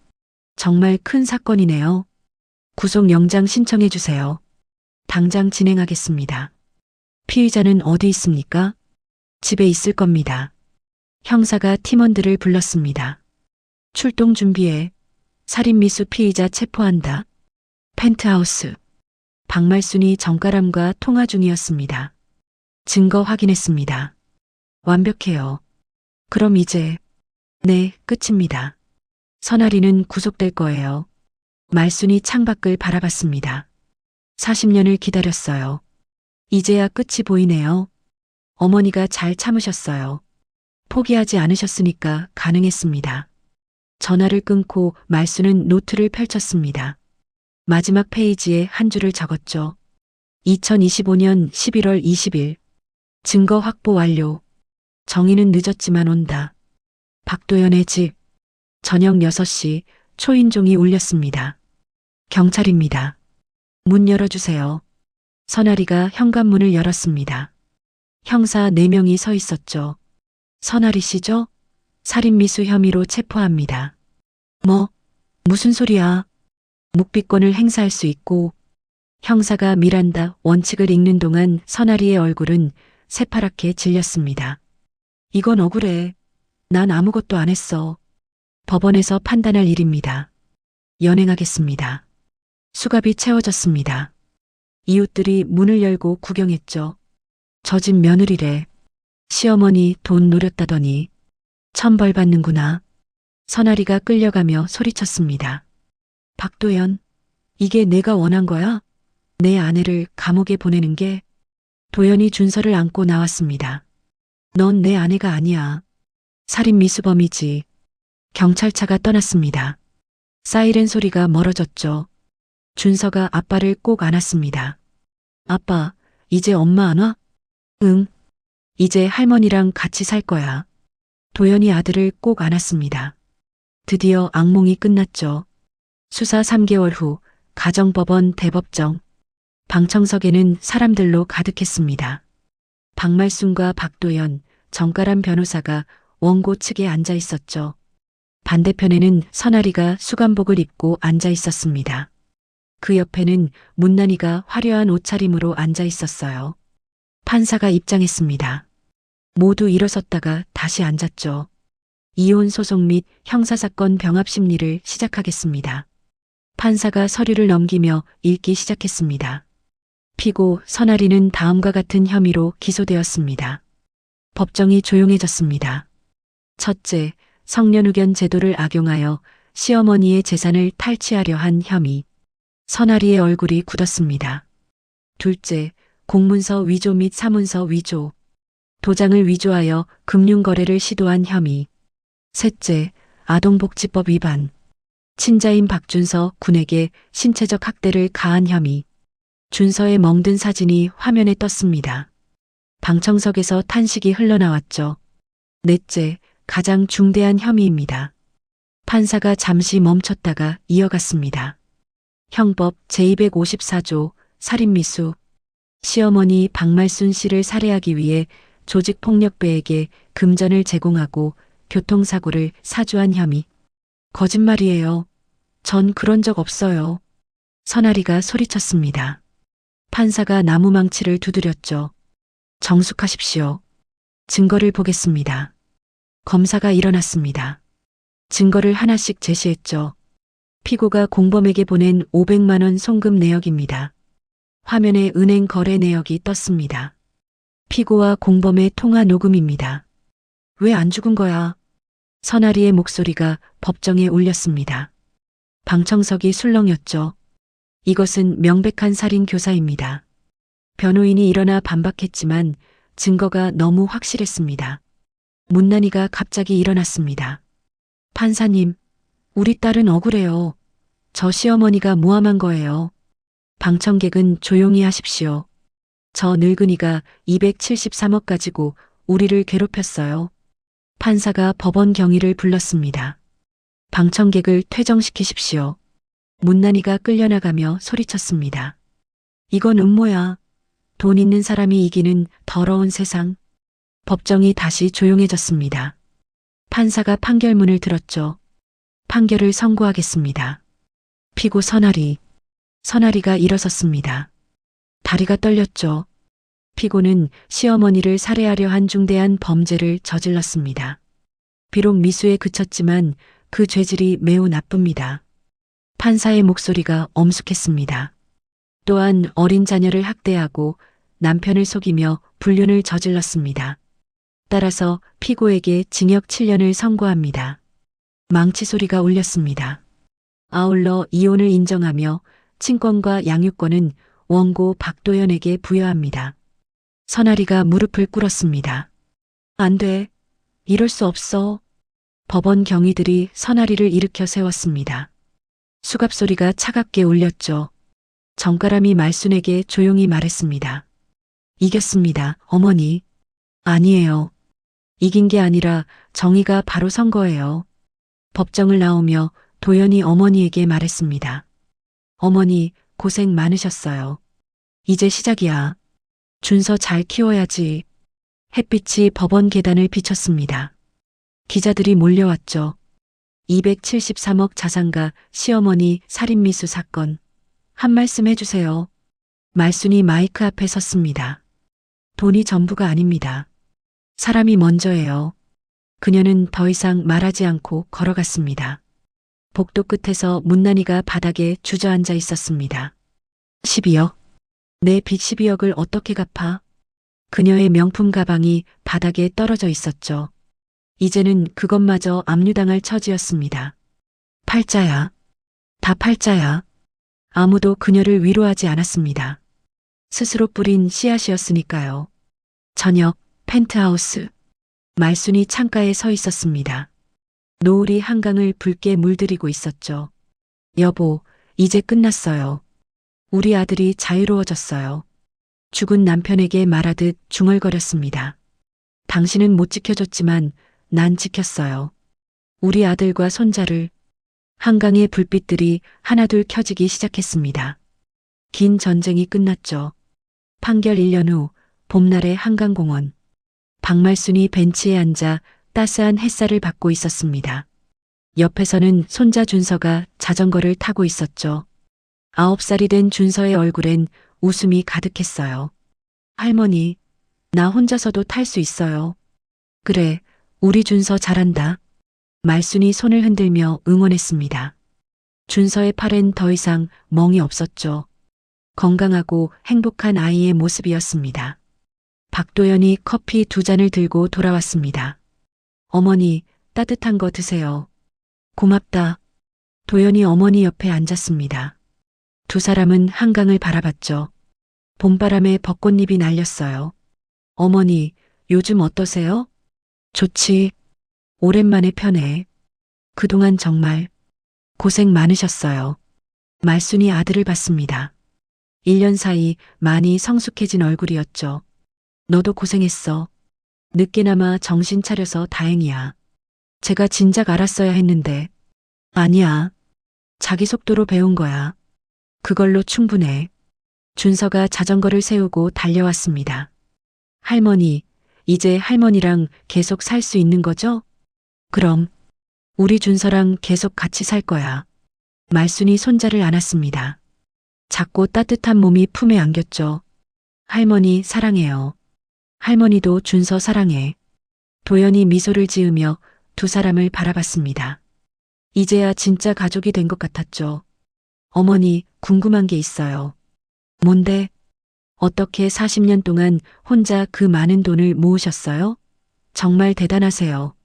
정말 큰 사건이네요. 구속영장 신청해 주세요. 당장 진행하겠습니다. 피의자는 어디 있습니까? 집에 있을 겁니다. 형사가 팀원들을 불렀습니다. 출동 준비해. 살인미수 피의자 체포한다. 펜트하우스. 박말순이 정가람과 통화 중이었습니다. 증거 확인했습니다. 완벽해요. 그럼 이제... 네, 끝입니다. 선아리는 구속될 거예요. 말순이 창밖을 바라봤습니다. 40년을 기다렸어요. 이제야 끝이 보이네요. 어머니가 잘 참으셨어요. 포기하지 않으셨으니까 가능했습니다. 전화를 끊고 말순은 노트를 펼쳤습니다. 마지막 페이지에 한 줄을 적었죠. 2025년 11월 20일. 증거 확보 완료. 정의는 늦었지만 온다. 박도연의 집. 저녁 6시 초인종이 울렸습니다. 경찰입니다. 문 열어주세요. 선아리가 현관문을 열었습니다. 형사 4명이 서 있었죠. 선아리 씨죠? 살인미수 혐의로 체포합니다. 뭐? 무슨 소리야? 묵비권을 행사할 수 있고. 형사가 미란다 원칙을 읽는 동안 선아리의 얼굴은 새파랗게 질렸습니다. 이건 억울해. 난 아무것도 안 했어. 법원에서 판단할 일입니다. 연행하겠습니다. 수갑이 채워졌습니다. 이웃들이 문을 열고 구경했죠. 저 집 며느리래. 시어머니 돈 노렸다더니 천벌 받는구나. 선아리가 끌려가며 소리쳤습니다. 박도연, 이게 내가 원한 거야? 내 아내를 감옥에 보내는 게? 도연이 준서를 안고 나왔습니다. 넌 내 아내가 아니야. 살인 미수범이지. 경찰차가 떠났습니다. 사이렌 소리가 멀어졌죠. 준서가 아빠를 꼭 안았습니다. 아빠, 이제 엄마 안 와? 응. 이제 할머니랑 같이 살 거야. 도연이 아들을 꼭 안았습니다. 드디어 악몽이 끝났죠. 수사 3개월 후 가정법원 대법정. 방청석에는 사람들로 가득했습니다. 박말순과 박도연, 정가람 변호사가 원고 측에 앉아 있었죠. 반대편에는 선아리가 수감복을 입고 앉아 있었습니다. 그 옆에는 문난이가 화려한 옷차림으로 앉아 있었어요. 판사가 입장했습니다. 모두 일어섰다가 다시 앉았죠. 이혼 소송 및 형사사건 병합 심리를 시작하겠습니다. 판사가 서류를 넘기며 읽기 시작했습니다. 피고 선아리는 다음과 같은 혐의로 기소되었습니다. 법정이 조용해졌습니다. 첫째, 성년후견 제도를 악용하여 시어머니의 재산을 탈취하려 한 혐의. 선아리의 얼굴이 굳었습니다. 둘째, 공문서 위조 및 사문서 위조. 도장을 위조하여 금융거래를 시도한 혐의. 셋째, 아동복지법 위반. 친자인 박준서 군에게 신체적 학대를 가한 혐의. 준서의 멍든 사진이 화면에 떴습니다. 방청석에서 탄식이 흘러나왔죠. 넷째, 가장 중대한 혐의입니다. 판사가 잠시 멈췄다가 이어갔습니다. 형법 제254조 살인미수. 시어머니 박말순 씨를 살해하기 위해 조직폭력배에게 금전을 제공하고 교통사고를 사주한 혐의. 거짓말이에요. 전 그런 적 없어요. 선아리가 소리쳤습니다. 판사가 나무망치를 두드렸죠. 정숙하십시오. 증거를 보겠습니다. 검사가 일어났습니다. 증거를 하나씩 제시했죠. 피고가 공범에게 보낸 500만 원 송금 내역입니다. 화면에 은행 거래 내역이 떴습니다. 피고와 공범의 통화 녹음입니다. 왜 안 죽은 거야? 선아리의 목소리가 법정에 울렸습니다. 방청석이 술렁였죠. 이것은 명백한 살인 교사입니다. 변호인이 일어나 반박했지만 증거가 너무 확실했습니다. 문난이가 갑자기 일어났습니다. 판사님, 우리 딸은 억울해요. 저 시어머니가 모함한 거예요. 방청객은 조용히 하십시오. 저 늙은이가 273억 가지고 우리를 괴롭혔어요. 판사가 법원 경위를 불렀습니다. 방청객을 퇴정시키십시오. 문난이가 끌려나가며 소리쳤습니다. 이건 음모야. 돈 있는 사람이 이기는 더러운 세상. 법정이 다시 조용해졌습니다. 판사가 판결문을 들었죠. 판결을 선고하겠습니다. 피고 선아리. 선아리가 일어섰습니다. 다리가 떨렸죠. 피고는 시어머니를 살해하려 한 중대한 범죄를 저질렀습니다. 비록 미수에 그쳤지만 그 죄질이 매우 나쁩니다. 판사의 목소리가 엄숙했습니다. 또한 어린 자녀를 학대하고 남편을 속이며 불륜을 저질렀습니다. 따라서 피고에게 징역 7년을 선고합니다. 망치 소리가 울렸습니다. 아울러 이혼을 인정하며 친권과 양육권은 원고 박도연에게 부여합니다. 선아리가 무릎을 꿇었습니다. 안 돼. 이럴 수 없어. 법원 경위들이 선아리를 일으켜 세웠습니다. 수갑 소리가 차갑게 울렸죠. 정가람이 말순에게 조용히 말했습니다. 이겼습니다, 어머니. 아니에요. 이긴 게 아니라 정의가 바로 선 거예요. 법정을 나오며 도연이 어머니에게 말했습니다. 어머니, 고생 많으셨어요. 이제 시작이야. 준서 잘 키워야지. 햇빛이 법원 계단을 비쳤습니다. 기자들이 몰려왔죠. 273억 자산가 시어머니 살인미수 사건. 한 말씀 해주세요. 말순이 마이크 앞에 섰습니다. 돈이 전부가 아닙니다. 사람이 먼저예요. 그녀는 더 이상 말하지 않고 걸어갔습니다. 복도 끝에서 문난이가 바닥에 주저앉아 있었습니다. 12억. 내 빚 12억을 어떻게 갚아? 그녀의 명품 가방이 바닥에 떨어져 있었죠. 이제는 그것마저 압류당할 처지였습니다. 팔자야. 다 팔자야. 아무도 그녀를 위로하지 않았습니다. 스스로 뿌린 씨앗이었으니까요. 저녁, 펜트하우스. 말순이 창가에 서 있었습니다. 노을이 한강을 붉게 물들이고 있었죠. 여보, 이제 끝났어요. 우리 아들이 자유로워졌어요. 죽은 남편에게 말하듯 중얼거렸습니다. 당신은 못 지켜줬지만 난 지켰어요. 우리 아들과 손자를. 한강의 불빛들이 하나둘 켜지기 시작했습니다. 긴 전쟁이 끝났죠. 판결 1년 후 봄날의 한강공원. 박말순이 벤치에 앉아 따스한 햇살을 받고 있었습니다. 옆에서는 손자 준서가 자전거를 타고 있었죠. 9살이 된 준서의 얼굴엔 웃음이 가득했어요. 할머니, 나 혼자서도 탈 수 있어요. 그래, 우리 준서 잘한다. 말순이 손을 흔들며 응원했습니다. 준서의 팔엔 더 이상 멍이 없었죠. 건강하고 행복한 아이의 모습이었습니다. 박도연이 커피 2잔을 들고 돌아왔습니다. 어머니, 따뜻한 거 드세요. 고맙다. 도연이 어머니 옆에 앉았습니다. 두 사람은 한강을 바라봤죠. 봄바람에 벚꽃잎이 날렸어요. 어머니, 요즘 어떠세요? 좋지. 오랜만에 편해. 그동안 정말 고생 많으셨어요. 말순이 아들을 봤습니다. 1년 사이 많이 성숙해진 얼굴이었죠. 너도 고생했어. 늦게나마 정신 차려서 다행이야. 제가 진작 알았어야 했는데. 아니야. 자기 속도로 배운 거야. 그걸로 충분해. 준서가 자전거를 세우고 달려왔습니다. 할머니, 이제 할머니랑 계속 살 수 있는 거죠? 그럼, 우리 준서랑 계속 같이 살 거야. 말순이 손자를 안았습니다. 작고 따뜻한 몸이 품에 안겼죠. 할머니 사랑해요. 할머니도 준서 사랑해. 도연이 미소를 지으며 두 사람을 바라봤습니다. 이제야 진짜 가족이 된 것 같았죠. 어머니, 궁금한 게 있어요. 뭔데? 어떻게 40년 동안 혼자 그 많은 돈을 모으셨어요? 정말 대단하세요.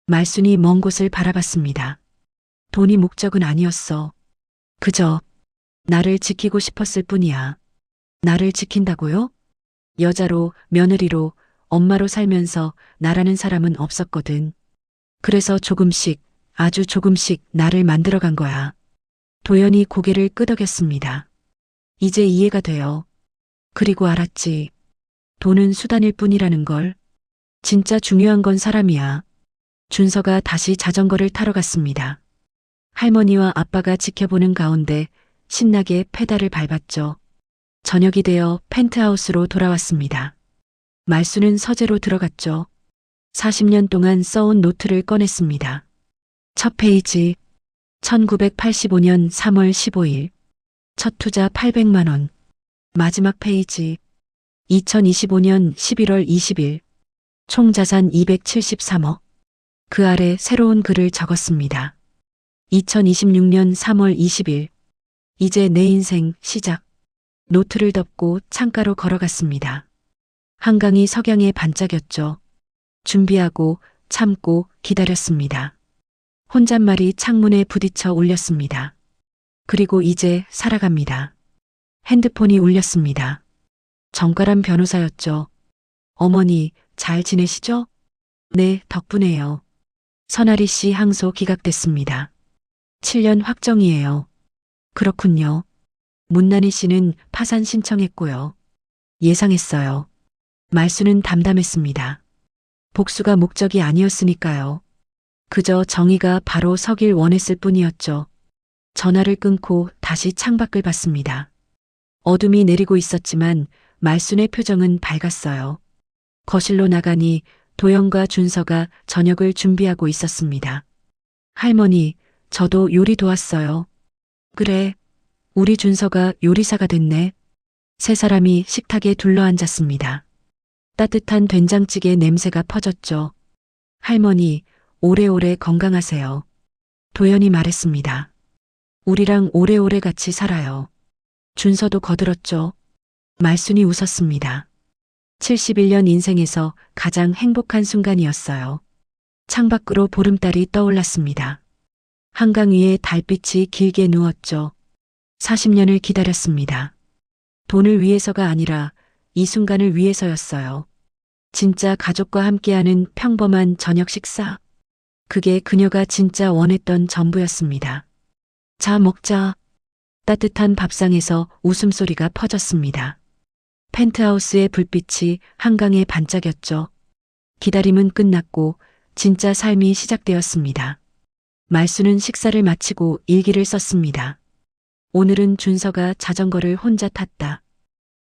말순이 먼 곳을 바라봤습니다. 돈이 목적은 아니었어. 그저 나를 지키고 싶었을 뿐이야. 나를 지킨다고요? 여자로, 며느리로, 엄마로 살면서 나라는 사람은 없었거든. 그래서 조금씩, 아주 조금씩 나를 만들어간 거야. 도연이 고개를 끄덕였습니다. 이제 이해가 돼요. 그리고 알았지. 돈은 수단일 뿐이라는 걸. 진짜 중요한 건 사람이야. 준서가 다시 자전거를 타러 갔습니다. 할머니와 아빠가 지켜보는 가운데 신나게 페달을 밟았죠. 저녁이 되어 펜트하우스로 돌아왔습니다. 말수는 서재로 들어갔죠. 40년 동안 써온 노트를 꺼냈습니다. 첫 페이지, 1985년 3월 15일, 첫 투자 800만 원. 마지막 페이지, 2025년 11월 20일, 총 자산 273억. 그 아래 새로운 글을 적었습니다. 2026년 3월 20일, 이제 내 인생 시작. 노트를 덮고 창가로 걸어갔습니다. 한강이 석양에 반짝였죠. 준비하고 참고 기다렸습니다. 혼잣말이 창문에 부딪혀 울렸습니다. 그리고 이제 살아갑니다. 핸드폰이 울렸습니다. 정가람 변호사였죠. 어머니, 잘 지내시죠? 네, 덕분에요. 선아리 씨 항소 기각됐습니다. 7년 확정이에요. 그렇군요. 문난희 씨는 파산 신청했고요. 예상했어요. 말수는 담담했습니다. 복수가 목적이 아니었으니까요. 그저 정의가 바로 서길 원했을 뿐이었죠. 전화를 끊고 다시 창밖을 봤습니다. 어둠이 내리고 있었지만 말순의 표정은 밝았어요. 거실로 나가니 도영과 준서가 저녁을 준비하고 있었습니다. 할머니, 저도 요리 도왔어요. 그래, 우리 준서가 요리사가 됐네. 세 사람이 식탁에 둘러앉았습니다. 따뜻한 된장찌개 냄새가 퍼졌죠. 할머니, 오래오래 건강하세요. 도연이 말했습니다. 우리랑 오래오래 같이 살아요. 준서도 거들었죠. 말순이 웃었습니다. 71년 인생에서 가장 행복한 순간이었어요. 창밖으로 보름달이 떠올랐습니다. 한강 위에 달빛이 길게 누웠죠. 40년을 기다렸습니다. 돈을 위해서가 아니라 이 순간을 위해서였어요. 진짜 가족과 함께하는 평범한 저녁 식사. 그게 그녀가 진짜 원했던 전부였습니다. 자, 먹자. 따뜻한 밥상에서 웃음소리가 퍼졌습니다. 펜트하우스의 불빛이 한강에 반짝였죠. 기다림은 끝났고 진짜 삶이 시작되었습니다. 말수는 식사를 마치고 일기를 썼습니다. 오늘은 준서가 자전거를 혼자 탔다.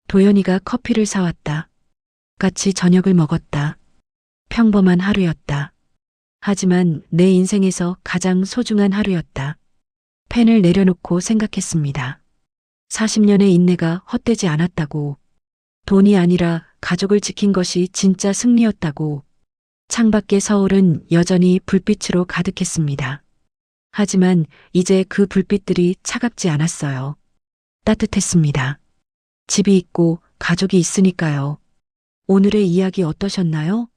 도연이가 커피를 사왔다. 같이 저녁을 먹었다. 평범한 하루였다. 하지만 내 인생에서 가장 소중한 하루였다. 펜을 내려놓고 생각했습니다. 40년의 인내가 헛되지 않았다고. 돈이 아니라 가족을 지킨 것이 진짜 승리였다고. 창밖의 서울은 여전히 불빛으로 가득했습니다. 하지만 이제 그 불빛들이 차갑지 않았어요. 따뜻했습니다. 집이 있고 가족이 있으니까요. 오늘의 이야기 어떠셨나요?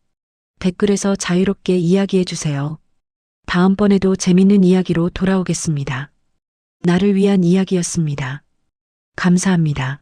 댓글에서 자유롭게 이야기해 주세요. 다음번에도 재밌는 이야기로 돌아오겠습니다. 나를 위한 이야기였습니다. 감사합니다.